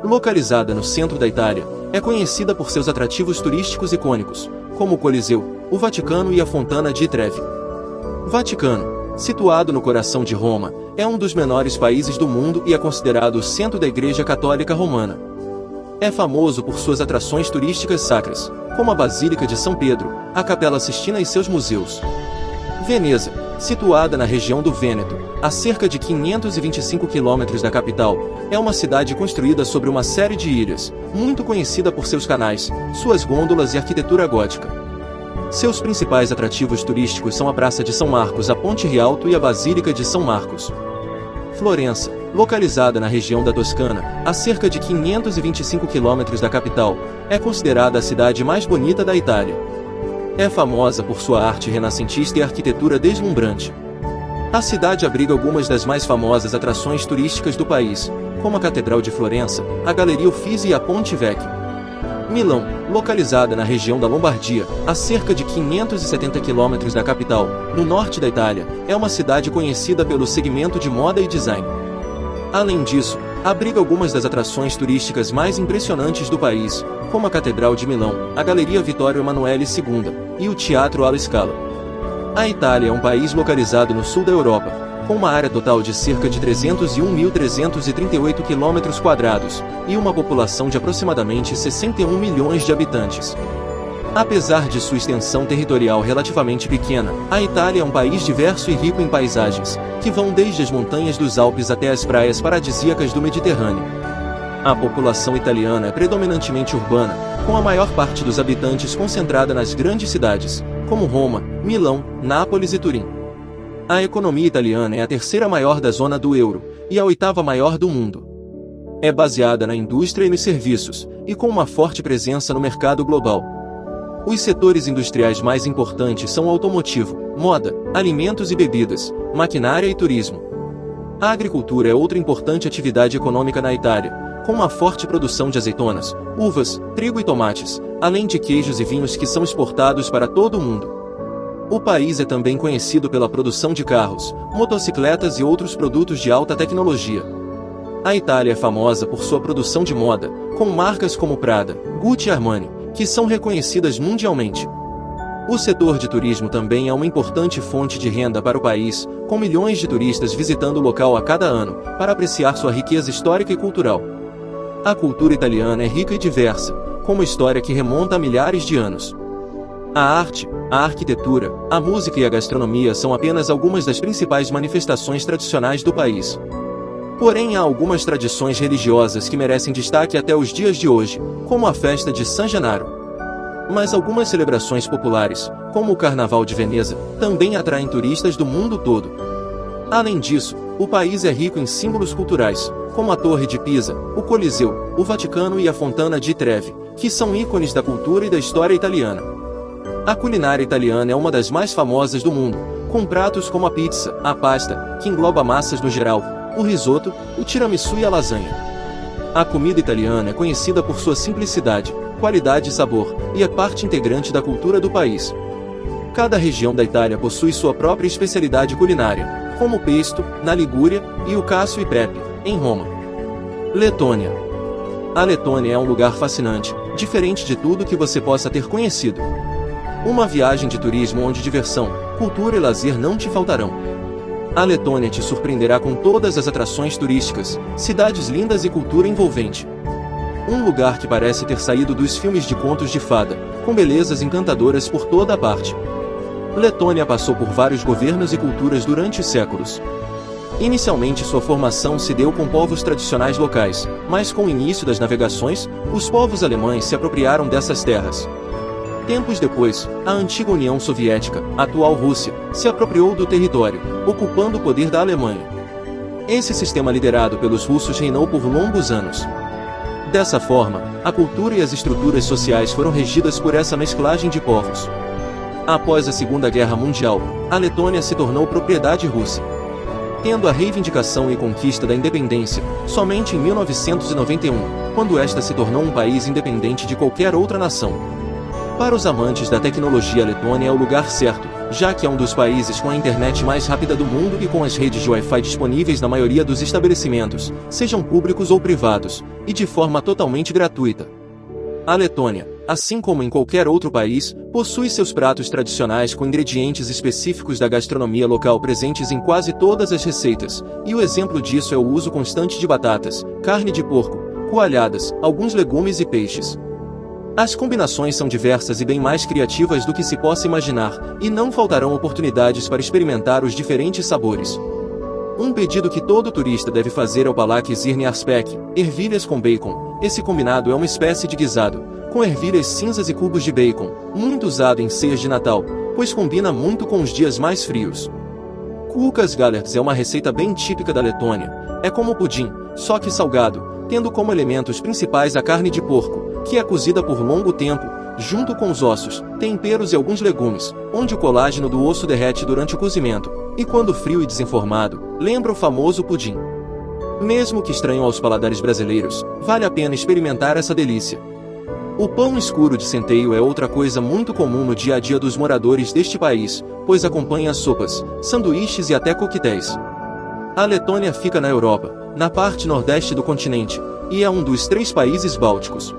Speaker 1: Localizada no centro da Itália, é conhecida por seus atrativos turísticos icônicos, como o Coliseu, o Vaticano e a Fontana di Trevi. Vaticano, situado no coração de Roma, é um dos menores países do mundo e é considerado o centro da Igreja Católica Romana. É famoso por suas atrações turísticas sacras, como a Basílica de São Pedro, a Capela Sistina e seus museus. Veneza, situada na região do Vêneto, a cerca de 525 quilômetros da capital, é uma cidade construída sobre uma série de ilhas, muito conhecida por seus canais, suas gôndolas e arquitetura gótica. Seus principais atrativos turísticos são a Praça de São Marcos, a Ponte Rialto e a Basílica de São Marcos. Florença, localizada na região da Toscana, a cerca de 525 quilômetros da capital, é considerada a cidade mais bonita da Itália. É famosa por sua arte renascentista e arquitetura deslumbrante. A cidade abriga algumas das mais famosas atrações turísticas do país, como a Catedral de Florença, a Galeria Uffizi e a Ponte Vecchio. Milão, localizada na região da Lombardia, a cerca de 570 quilômetros da capital, no norte da Itália, é uma cidade conhecida pelo segmento de moda e design. Além disso, Abriga algumas das atrações turísticas mais impressionantes do país, como a Catedral de Milão, a Galeria Vittorio Emanuele II e o Teatro alla Scala. A Itália é um país localizado no sul da Europa, com uma área total de cerca de 301.338 km² e uma população de aproximadamente 61 milhões de habitantes. Apesar de sua extensão territorial relativamente pequena, a Itália é um país diverso e rico em paisagens, que vão desde as montanhas dos Alpes até as praias paradisíacas do Mediterrâneo. A população italiana é predominantemente urbana, com a maior parte dos habitantes concentrada nas grandes cidades, como Roma, Milão, Nápoles e Turim. A economia italiana é a terceira maior da zona do euro, e a oitava maior do mundo. É baseada na indústria e nos serviços, e com uma forte presença no mercado global. Os setores industriais mais importantes são o automotivo, moda, alimentos e bebidas, maquinária e turismo. A agricultura é outra importante atividade econômica na Itália, com uma forte produção de azeitonas, uvas, trigo e tomates, além de queijos e vinhos que são exportados para todo o mundo. O país é também conhecido pela produção de carros, motocicletas e outros produtos de alta tecnologia. A Itália é famosa por sua produção de moda, com marcas como Prada, Gucci e Armani, que são reconhecidas mundialmente. O setor de turismo também é uma importante fonte de renda para o país, com milhões de turistas visitando o local a cada ano, para apreciar sua riqueza histórica e cultural. A cultura italiana é rica e diversa, com uma história que remonta a milhares de anos. A arte, a arquitetura, a música e a gastronomia são apenas algumas das principais manifestações tradicionais do país. Porém, há algumas tradições religiosas que merecem destaque até os dias de hoje, como a festa de San Gennaro. Mas algumas celebrações populares, como o Carnaval de Veneza, também atraem turistas do mundo todo. Além disso, o país é rico em símbolos culturais, como a Torre de Pisa, o Coliseu, o Vaticano e a Fontana di Trevi, que são ícones da cultura e da história italiana. A culinária italiana é uma das mais famosas do mundo, com pratos como a pizza, a pasta, que engloba massas no geral, o risoto, o tiramisu e a lasanha. A comida italiana é conhecida por sua simplicidade, qualidade e sabor, e é parte integrante da cultura do país. Cada região da Itália possui sua própria especialidade culinária, como o pesto, na Ligúria, e o cassio e pepe, em Roma. Letônia. A Letônia é um lugar fascinante, diferente de tudo que você possa ter conhecido. Uma viagem de turismo onde diversão, cultura e lazer não te faltarão. A Letônia te surpreenderá com todas as atrações turísticas, cidades lindas e cultura envolvente. Um lugar que parece ter saído dos filmes de contos de fada, com belezas encantadoras por toda a parte. Letônia passou por vários governos e culturas durante séculos. Inicialmente sua formação se deu com povos tradicionais locais, mas com o início das navegações, os povos alemães se apropriaram dessas terras. Tempos depois, a antiga União Soviética, atual Rússia, se apropriou do território, ocupando o poder da Alemanha. Esse sistema liderado pelos russos reinou por longos anos. Dessa forma, a cultura e as estruturas sociais foram regidas por essa mesclagem de povos. Após a Segunda Guerra Mundial, a Letônia se tornou propriedade russa. Tendo a reivindicação e conquista da independência, somente em 1991, quando esta se tornou um país independente de qualquer outra nação. Para os amantes da tecnologia, a Letônia é o lugar certo, já que é um dos países com a internet mais rápida do mundo e com as redes de Wi-Fi disponíveis na maioria dos estabelecimentos, sejam públicos ou privados, e de forma totalmente gratuita. A Letônia, assim como em qualquer outro país, possui seus pratos tradicionais com ingredientes específicos da gastronomia local presentes em quase todas as receitas, e o exemplo disso é o uso constante de batatas, carne de porco, coalhadas, alguns legumes e peixes. As combinações são diversas e bem mais criativas do que se possa imaginar, e não faltarão oportunidades para experimentar os diferentes sabores. Um pedido que todo turista deve fazer é o Palak Zirniarspek, ervilhas com bacon. Esse combinado é uma espécie de guisado, com ervilhas cinzas e cubos de bacon, muito usado em ceias de Natal, pois combina muito com os dias mais frios. Kulkas Galerts é uma receita bem típica da Letônia. É como pudim, só que salgado, tendo como elementos principais a carne de porco, que é cozida por longo tempo, junto com os ossos, temperos e alguns legumes, onde o colágeno do osso derrete durante o cozimento, e quando frio e desenformado, lembra o famoso pudim. Mesmo que estranho aos paladares brasileiros, vale a pena experimentar essa delícia. O pão escuro de centeio é outra coisa muito comum no dia a dia dos moradores deste país, pois acompanha sopas, sanduíches e até coquetéis. A Letônia fica na Europa, na parte nordeste do continente, e é um dos 3 países bálticos.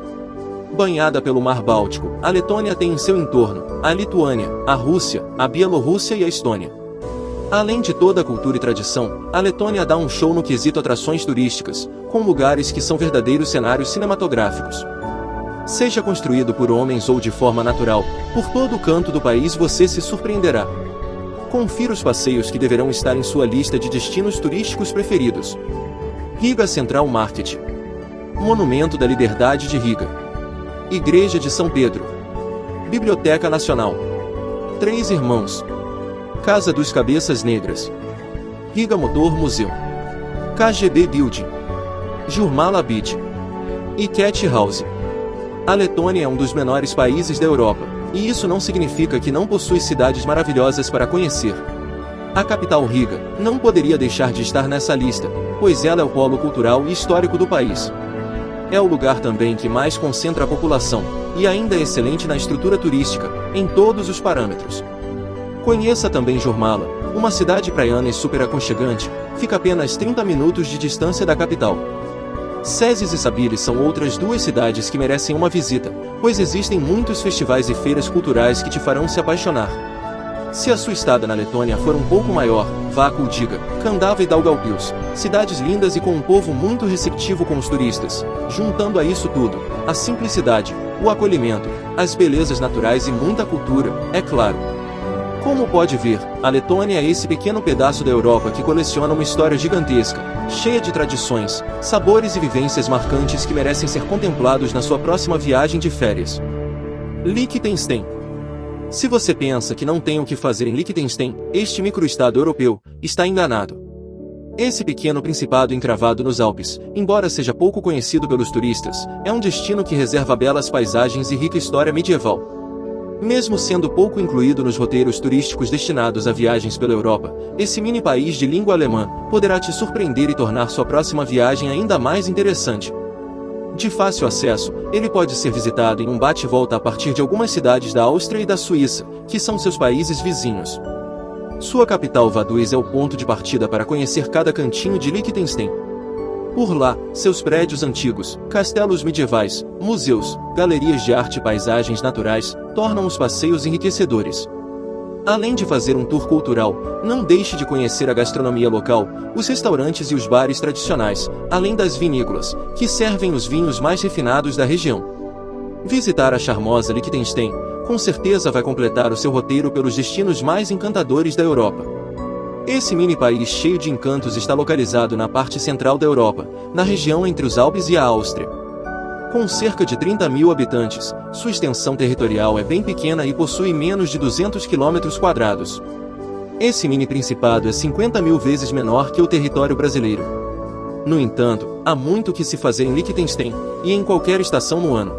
Speaker 1: Banhada pelo Mar Báltico, a Letônia tem em seu entorno a Lituânia, a Rússia, a Bielorrússia e a Estônia. Além de toda a cultura e tradição, a Letônia dá um show no quesito atrações turísticas, com lugares que são verdadeiros cenários cinematográficos. Seja construído por homens ou de forma natural, por todo o canto do país você se surpreenderá. Confira os passeios que deverão estar em sua lista de destinos turísticos preferidos. Riga Central Market. Monumento da Liberdade de Riga. Igreja de São Pedro. Biblioteca Nacional. Três Irmãos. Casa dos Cabeças Negras. Riga Motor Museu. KGB Building. Jurmala Beach. E Cat House. A Letônia é um dos menores países da Europa, e isso não significa que não possui cidades maravilhosas para conhecer. A capital Riga não poderia deixar de estar nessa lista, pois ela é o polo cultural e histórico do país. É o lugar também que mais concentra a população, e ainda é excelente na estrutura turística, em todos os parâmetros. Conheça também Jurmala, uma cidade praiana e super aconchegante, fica a apenas 30 minutos de distância da capital. Cesis e Sabile são outras 2 cidades que merecem uma visita, pois existem muitos festivais e feiras culturais que te farão se apaixonar. Se a sua estada na Letônia for um pouco maior, vá a Kuldiga, Kandava e Daugavpils, cidades lindas e com um povo muito receptivo com os turistas, juntando a isso tudo, a simplicidade, o acolhimento, as belezas naturais e muita cultura, é claro. Como pode ver, a Letônia é esse pequeno pedaço da Europa que coleciona uma história gigantesca, cheia de tradições, sabores e vivências marcantes que merecem ser contemplados na sua próxima viagem de férias. Liechtenstein. Se você pensa que não tem o que fazer em Liechtenstein, este microestado europeu, está enganado. Esse pequeno principado encravado nos Alpes, embora seja pouco conhecido pelos turistas, é um destino que reserva belas paisagens e rica história medieval. Mesmo sendo pouco incluído nos roteiros turísticos destinados a viagens pela Europa, esse mini país de língua alemã poderá te surpreender e tornar sua próxima viagem ainda mais interessante. De fácil acesso, ele pode ser visitado em um bate-volta a partir de algumas cidades da Áustria e da Suíça, que são seus países vizinhos. Sua capital Vaduz é o ponto de partida para conhecer cada cantinho de Liechtenstein. Por lá, seus prédios antigos, castelos medievais, museus, galerias de arte e paisagens naturais, tornam os passeios enriquecedores. Além de fazer um tour cultural, não deixe de conhecer a gastronomia local, os restaurantes e os bares tradicionais, além das vinícolas, que servem os vinhos mais refinados da região. Visitar a charmosa Liechtenstein, com certeza vai completar o seu roteiro pelos destinos mais encantadores da Europa. Esse mini país cheio de encantos está localizado na parte central da Europa, na região entre os Alpes e a Áustria. Com cerca de 30 mil habitantes, sua extensão territorial é bem pequena e possui menos de 200 km². Esse mini principado é 50 mil vezes menor que o território brasileiro. No entanto, há muito que se fazer em Liechtenstein, e em qualquer estação no ano.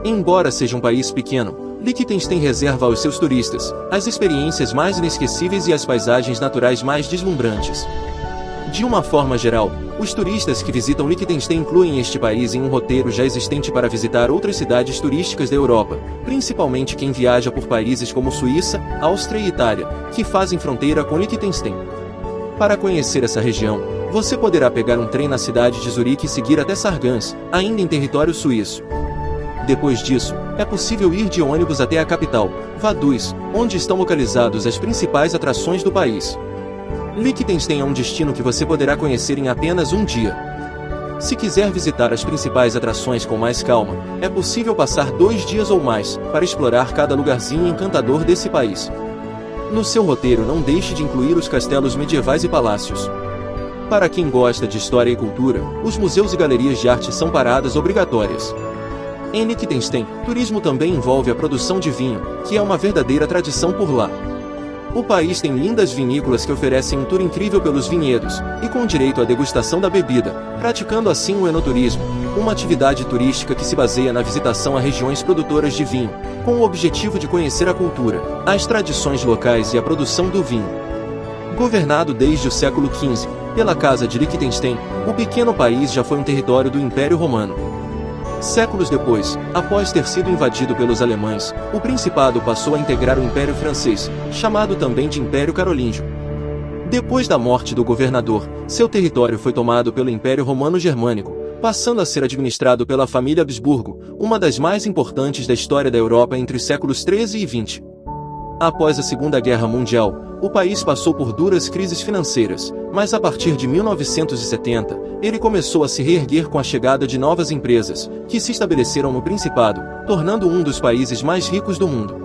Speaker 1: Embora seja um país pequeno, Liechtenstein reserva aos seus turistas as experiências mais inesquecíveis e as paisagens naturais mais deslumbrantes. De uma forma geral, os turistas que visitam Liechtenstein incluem este país em um roteiro já existente para visitar outras cidades turísticas da Europa, principalmente quem viaja por países como Suíça, Áustria e Itália, que fazem fronteira com Liechtenstein. Para conhecer essa região, você poderá pegar um trem na cidade de Zurique e seguir até Sargans, ainda em território suíço. Depois disso, é possível ir de ônibus até a capital, Vaduz, onde estão localizadas as principais atrações do país. Liechtenstein é um destino que você poderá conhecer em apenas um dia. Se quiser visitar as principais atrações com mais calma, é possível passar 2 dias ou mais, para explorar cada lugarzinho encantador desse país. No seu roteiro não deixe de incluir os castelos medievais e palácios. Para quem gosta de história e cultura, os museus e galerias de arte são paradas obrigatórias. Em Liechtenstein, turismo também envolve a produção de vinho, que é uma verdadeira tradição por lá. O país tem lindas vinícolas que oferecem um tour incrível pelos vinhedos, e com direito à degustação da bebida, praticando assim o enoturismo, uma atividade turística que se baseia na visitação a regiões produtoras de vinho, com o objetivo de conhecer a cultura, as tradições locais e a produção do vinho. Governado desde o século XV, pela Casa de Liechtenstein, o pequeno país já foi um território do Império Romano. Séculos depois, após ter sido invadido pelos alemães, o Principado passou a integrar o Império Francês, chamado também de Império Carolíngio. Depois da morte do governador, seu território foi tomado pelo Império Romano Germânico, passando a ser administrado pela família Habsburgo, uma das mais importantes da história da Europa entre os séculos 13 e 20. Após a Segunda Guerra Mundial, o país passou por duras crises financeiras, mas a partir de 1970, ele começou a se reerguer com a chegada de novas empresas, que se estabeleceram no Principado, tornando um dos países mais ricos do mundo.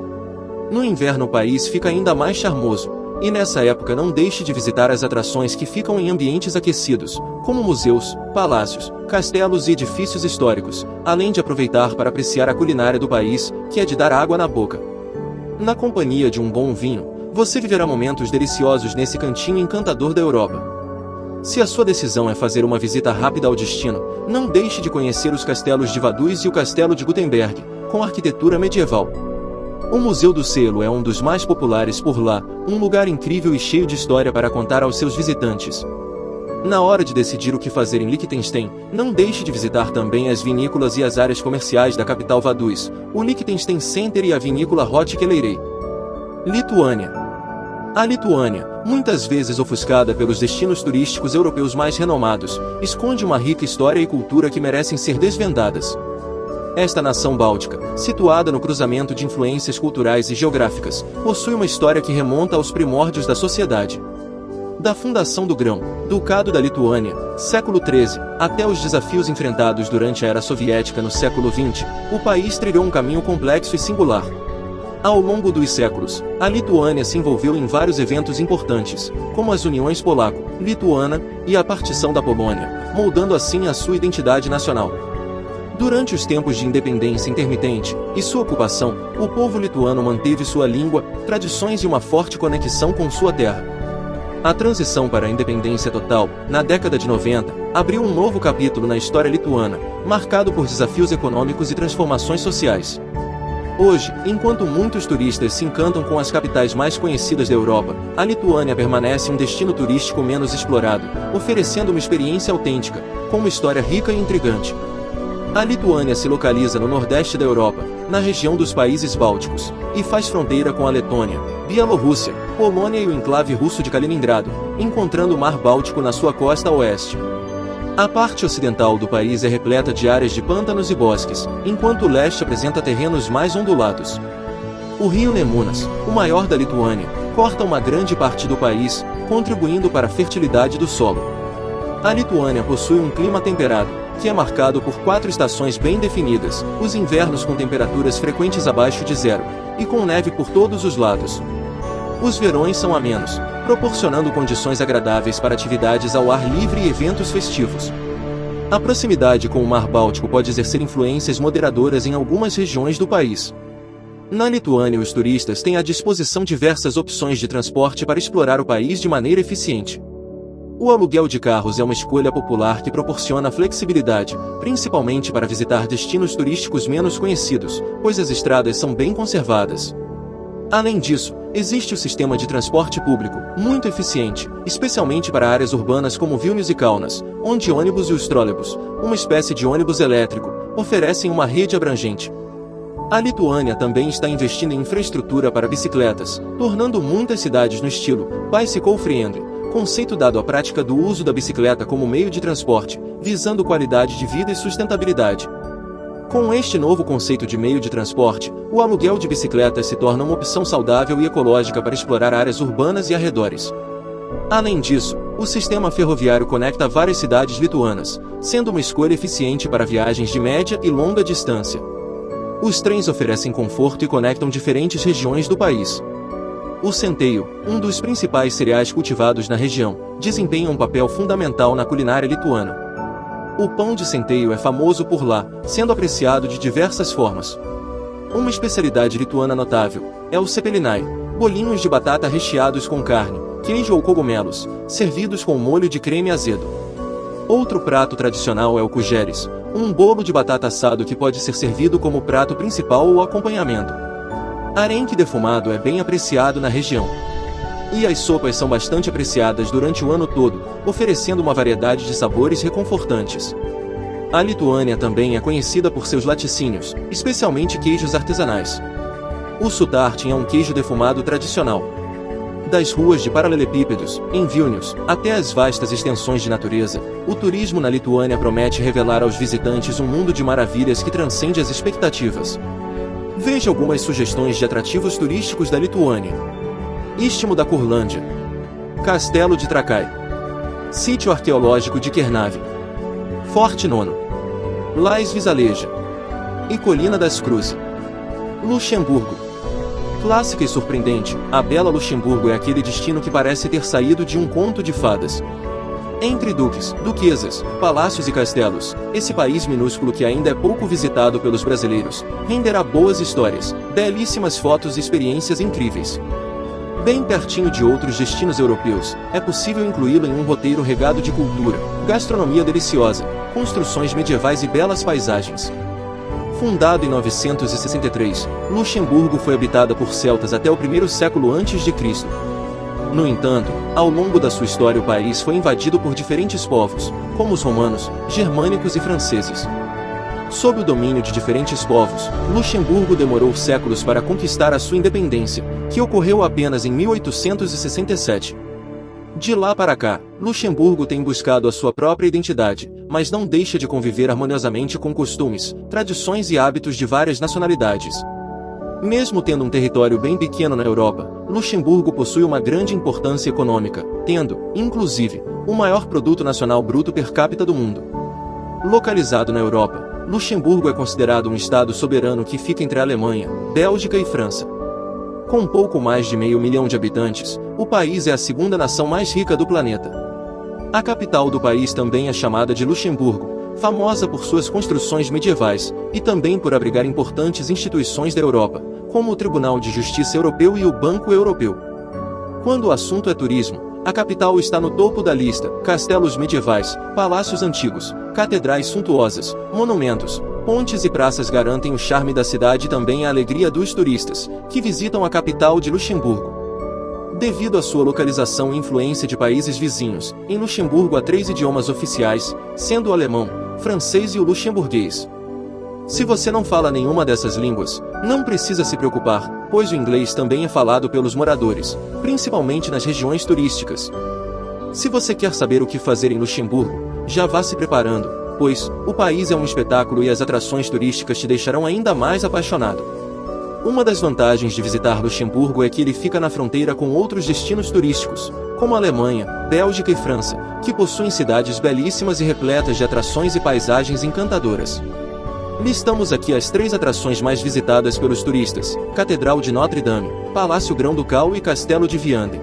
Speaker 1: No inverno o país fica ainda mais charmoso, e nessa época não deixe de visitar as atrações que ficam em ambientes aquecidos, como museus, palácios, castelos e edifícios históricos, além de aproveitar para apreciar a culinária do país, que é de dar água na boca. Na companhia de um bom vinho, você viverá momentos deliciosos nesse cantinho encantador da Europa. Se a sua decisão é fazer uma visita rápida ao destino, não deixe de conhecer os castelos de Vaduz e o Castelo de Gutenberg, com arquitetura medieval. O Museu do Selo é um dos mais populares por lá, um lugar incrível e cheio de história para contar aos seus visitantes. Na hora de decidir o que fazer em Liechtenstein, não deixe de visitar também as vinícolas e as áreas comerciais da capital Vaduz, o Liechtenstein Center e a vinícola Rotkellerei. Lituânia. A Lituânia, muitas vezes ofuscada pelos destinos turísticos europeus mais renomados, esconde uma rica história e cultura que merecem ser desvendadas. Esta nação báltica, situada no cruzamento de influências culturais e geográficas, possui uma história que remonta aos primórdios da sociedade. Da fundação do Grão-Ducado da Lituânia, século XIII, até os desafios enfrentados durante a era soviética no século XX, o país trilhou um caminho complexo e singular. Ao longo dos séculos, a Lituânia se envolveu em vários eventos importantes, como as uniões polaco-lituana e a partição da Polônia, moldando assim a sua identidade nacional. Durante os tempos de independência intermitente e sua ocupação, o povo lituano manteve sua língua, tradições e uma forte conexão com sua terra. A transição para a independência total, na década de 90, abriu um novo capítulo na história lituana, marcado por desafios econômicos e transformações sociais. Hoje, enquanto muitos turistas se encantam com as capitais mais conhecidas da Europa, a Lituânia permanece um destino turístico menos explorado, oferecendo uma experiência autêntica, com uma história rica e intrigante. A Lituânia se localiza no nordeste da Europa, na região dos países bálticos, e faz fronteira com a Letônia, Bielorrússia, Polônia e o enclave russo de Kaliningrado, encontrando o Mar Báltico na sua costa oeste. A parte ocidental do país é repleta de áreas de pântanos e bosques, enquanto o leste apresenta terrenos mais ondulados. O rio Nemunas, o maior da Lituânia, corta uma grande parte do país, contribuindo para a fertilidade do solo. A Lituânia possui um clima temperado, que é marcado por 4 estações bem definidas, os invernos com temperaturas frequentes abaixo de zero, e com neve por todos os lados. Os verões são amenos, proporcionando condições agradáveis para atividades ao ar livre e eventos festivos. A proximidade com o Mar Báltico pode exercer influências moderadoras em algumas regiões do país. Na Lituânia, os turistas têm à disposição diversas opções de transporte para explorar o país de maneira eficiente. O aluguel de carros é uma escolha popular que proporciona flexibilidade, principalmente para visitar destinos turísticos menos conhecidos, pois as estradas são bem conservadas. Além disso, existe o sistema de transporte público, muito eficiente, especialmente para áreas urbanas como Vilnius e Kaunas, onde ônibus e os trólebus, uma espécie de ônibus elétrico, oferecem uma rede abrangente. A Lituânia também está investindo em infraestrutura para bicicletas, tornando muitas cidades no estilo bicycle-friendly, conceito dado à prática do uso da bicicleta como meio de transporte, visando qualidade de vida e sustentabilidade. Com este novo conceito de meio de transporte, o aluguel de bicicletas se torna uma opção saudável e ecológica para explorar áreas urbanas e arredores. Além disso, o sistema ferroviário conecta várias cidades lituanas, sendo uma escolha eficiente para viagens de média e longa distância. Os trens oferecem conforto e conectam diferentes regiões do país. O centeio, um dos principais cereais cultivados na região, desempenha um papel fundamental na culinária lituana. O pão de centeio é famoso por lá, sendo apreciado de diversas formas. Uma especialidade lituana notável é o cepelinai, bolinhos de batata recheados com carne, queijo ou cogumelos, servidos com molho de creme azedo. Outro prato tradicional é o kugeris, um bolo de batata assado que pode ser servido como prato principal ou acompanhamento. Arenque defumado é bem apreciado na região. E as sopas são bastante apreciadas durante o ano todo, oferecendo uma variedade de sabores reconfortantes. A Lituânia também é conhecida por seus laticínios, especialmente queijos artesanais. O sutartin é um queijo defumado tradicional. Das ruas de paralelepípedos, em Vilnius, até as vastas extensões de natureza, o turismo na Lituânia promete revelar aos visitantes um mundo de maravilhas que transcende as expectativas. Veja algumas sugestões de atrativos turísticos da Lituânia. Istmo da Curlândia, Castelo de Trakai, Sítio Arqueológico de Kernavė, Forte Nono, Laisvės e Colina das Cruzes. Luxemburgo. Clássica e surpreendente, a bela Luxemburgo é aquele destino que parece ter saído de um conto de fadas. Entre duques, duquesas, palácios e castelos, esse país minúsculo que ainda é pouco visitado pelos brasileiros, renderá boas histórias, belíssimas fotos e experiências incríveis. Bem pertinho de outros destinos europeus, é possível incluí-lo em um roteiro regado de cultura, gastronomia deliciosa, construções medievais e belas paisagens. Fundado em 963, Luxemburgo foi habitada por celtas até o primeiro século a.C. No entanto, ao longo da sua história o país foi invadido por diferentes povos, como os romanos, germânicos e franceses. Sob o domínio de diferentes povos, Luxemburgo demorou séculos para conquistar a sua independência, que ocorreu apenas em 1867. De lá para cá, Luxemburgo tem buscado a sua própria identidade, mas não deixa de conviver harmoniosamente com costumes, tradições e hábitos de várias nacionalidades. Mesmo tendo um território bem pequeno na Europa, Luxemburgo possui uma grande importância econômica, tendo, inclusive, o maior produto nacional bruto per capita do mundo. Localizado na Europa, Luxemburgo é considerado um estado soberano que fica entre a Alemanha, Bélgica e França. Com pouco mais de 500 mil de habitantes, o país é a segunda nação mais rica do planeta. A capital do país também é chamada de Luxemburgo, famosa por suas construções medievais, e também por abrigar importantes instituições da Europa, como o Tribunal de Justiça Europeu e o Banco Europeu. Quando o assunto é turismo, a capital está no topo da lista: castelos medievais, palácios antigos, catedrais suntuosas, monumentos, pontes e praças garantem o charme da cidade e também a alegria dos turistas, que visitam a capital de Luxemburgo. Devido à sua localização e influência de países vizinhos, em Luxemburgo há 3 idiomas oficiais, sendo o alemão, francês e o luxemburguês. Se você não fala nenhuma dessas línguas, não precisa se preocupar, pois o inglês também é falado pelos moradores, principalmente nas regiões turísticas. Se você quer saber o que fazer em Luxemburgo, já vá se preparando, pois o país é um espetáculo e as atrações turísticas te deixarão ainda mais apaixonado. Uma das vantagens de visitar Luxemburgo é que ele fica na fronteira com outros destinos turísticos, como a Alemanha, Bélgica e França, que possuem cidades belíssimas e repletas de atrações e paisagens encantadoras. Listamos aqui as 3 atrações mais visitadas pelos turistas: Catedral de Notre-Dame, Palácio Grão-Ducal e Castelo de Vianden.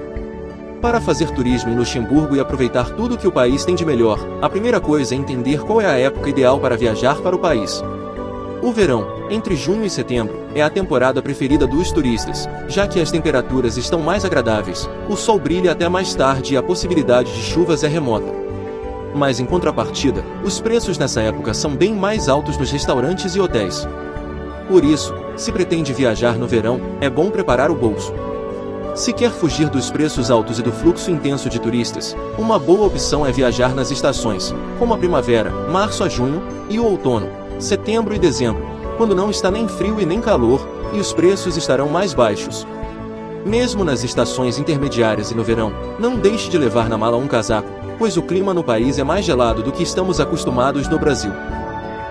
Speaker 1: Para fazer turismo em Luxemburgo e aproveitar tudo que o país tem de melhor, a primeira coisa é entender qual é a época ideal para viajar para o país. O verão, entre junho e setembro, é a temporada preferida dos turistas, já que as temperaturas estão mais agradáveis, o sol brilha até mais tarde e a possibilidade de chuvas é remota. Mas em contrapartida, os preços nessa época são bem mais altos nos restaurantes e hotéis. Por isso, se pretende viajar no verão, é bom preparar o bolso. Se quer fugir dos preços altos e do fluxo intenso de turistas, uma boa opção é viajar nas estações, como a primavera, março a junho, e o outono, setembro e dezembro, quando não está nem frio e nem calor, e os preços estarão mais baixos. Mesmo nas estações intermediárias e no verão, não deixe de levar na mala um casaco, pois o clima no país é mais gelado do que estamos acostumados no Brasil.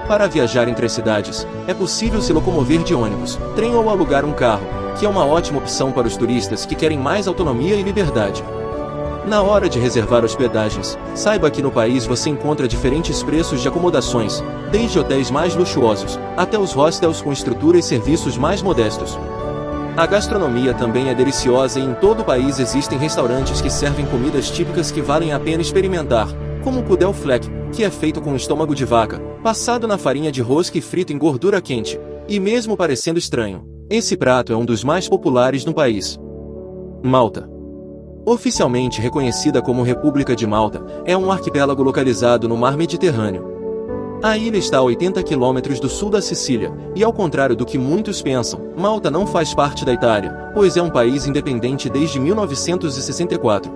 Speaker 1: Para viajar entre as cidades, é possível se locomover de ônibus, trem ou alugar um carro, que é uma ótima opção para os turistas que querem mais autonomia e liberdade. Na hora de reservar hospedagens, saiba que no país você encontra diferentes preços de acomodações, desde hotéis mais luxuosos, até os hostels com estrutura e serviços mais modestos. A gastronomia também é deliciosa e em todo o país existem restaurantes que servem comidas típicas que valem a pena experimentar, como o Kudelfleck, que é feito com estômago de vaca, passado na farinha de rosca e frito em gordura quente, e mesmo parecendo estranho, esse prato é um dos mais populares no país. Malta. Oficialmente reconhecida como República de Malta, é um arquipélago localizado no Mar Mediterrâneo. A ilha está a 80 quilômetros do sul da Sicília, e ao contrário do que muitos pensam, Malta não faz parte da Itália, pois é um país independente desde 1964.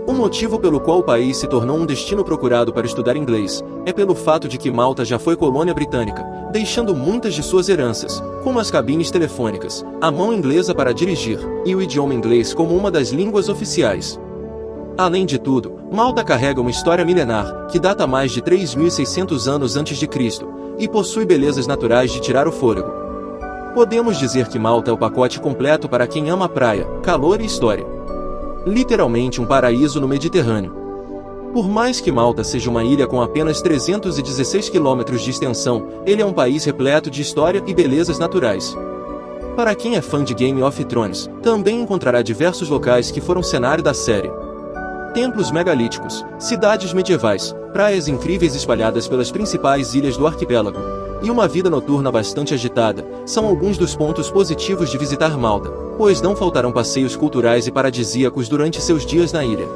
Speaker 1: O motivo pelo qual o país se tornou um destino procurado para estudar inglês é pelo fato de que Malta já foi colônia britânica, deixando muitas de suas heranças, como as cabines telefônicas, a mão inglesa para dirigir e o idioma inglês como uma das línguas oficiais. Além de tudo, Malta carrega uma história milenar que data mais de 3.600 anos antes de Cristo e possui belezas naturais de tirar o fôlego. Podemos dizer que Malta é o pacote completo para quem ama praia, calor e história. Literalmente um paraíso no Mediterrâneo. Por mais que Malta seja uma ilha com apenas 316 quilômetros de extensão, ele é um país repleto de história e belezas naturais. Para quem é fã de Game of Thrones, também encontrará diversos locais que foram cenário da série. Templos megalíticos, cidades medievais, praias incríveis espalhadas pelas principais ilhas do arquipélago, e uma vida noturna bastante agitada, são alguns dos pontos positivos de visitar Malta, pois não faltarão passeios culturais e paradisíacos durante seus dias na ilha.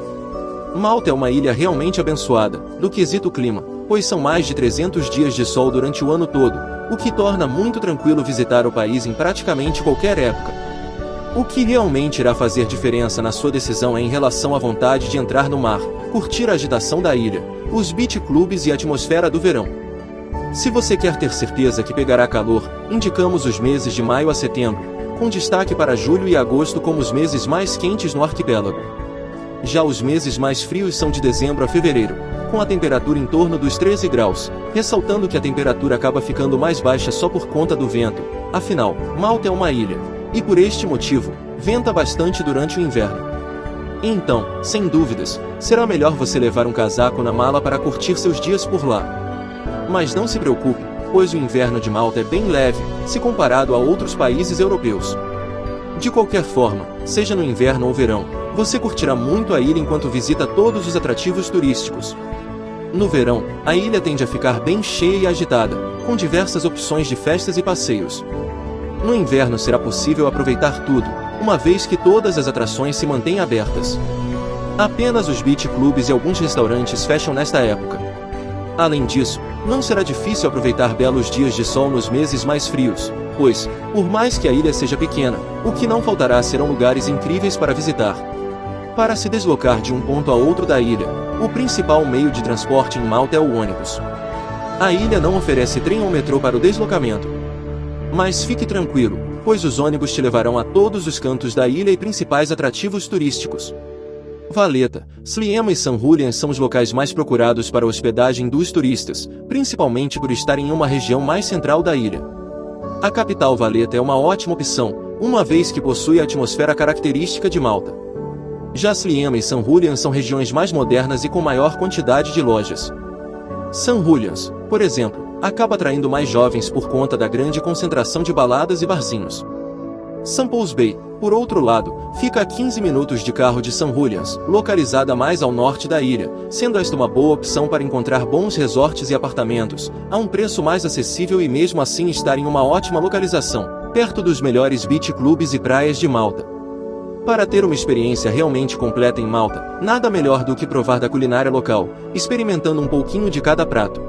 Speaker 1: Malta é uma ilha realmente abençoada, no quesito clima, pois são mais de 300 dias de sol durante o ano todo, o que torna muito tranquilo visitar o país em praticamente qualquer época. O que realmente irá fazer diferença na sua decisão é em relação à vontade de entrar no mar, curtir a agitação da ilha, os beach clubs e a atmosfera do verão. Se você quer ter certeza que pegará calor, indicamos os meses de maio a setembro, com destaque para julho e agosto como os meses mais quentes no arquipélago. Já os meses mais frios são de dezembro a fevereiro, com a temperatura em torno dos 13 graus, ressaltando que a temperatura acaba ficando mais baixa só por conta do vento, afinal, Malta é uma ilha, e por este motivo, venta bastante durante o inverno. Então, sem dúvidas, será melhor você levar um casaco na mala para curtir seus dias por lá. Mas não se preocupe, pois o inverno de Malta é bem leve, se comparado a outros países europeus. De qualquer forma, seja no inverno ou verão, você curtirá muito a ilha enquanto visita todos os atrativos turísticos. No verão, a ilha tende a ficar bem cheia e agitada, com diversas opções de festas e passeios. No inverno será possível aproveitar tudo, uma vez que todas as atrações se mantêm abertas. Apenas os beach clubs e alguns restaurantes fecham nesta época. Além disso, não será difícil aproveitar belos dias de sol nos meses mais frios, pois, por mais que a ilha seja pequena, o que não faltará serão lugares incríveis para visitar. Para se deslocar de um ponto a outro da ilha, o principal meio de transporte em Malta é o ônibus. A ilha não oferece trem ou metrô para o deslocamento. Mas fique tranquilo, pois os ônibus te levarão a todos os cantos da ilha e principais atrativos turísticos. Valletta, Sliema e St. Julian são os locais mais procurados para a hospedagem dos turistas, principalmente por estarem em uma região mais central da ilha. A capital Valletta é uma ótima opção, uma vez que possui a atmosfera característica de Malta. Já Sliema e St. Julian são regiões mais modernas e com maior quantidade de lojas. St. Julian, por exemplo, acaba atraindo mais jovens por conta da grande concentração de baladas e barzinhos. St. Paul's Bay, por outro lado, fica a 15 minutos de carro de St. Julian, localizada mais ao norte da ilha, sendo esta uma boa opção para encontrar bons resorts e apartamentos, a um preço mais acessível e mesmo assim estar em uma ótima localização, perto dos melhores beach clubs e praias de Malta. Para ter uma experiência realmente completa em Malta, nada melhor do que provar da culinária local, experimentando um pouquinho de cada prato.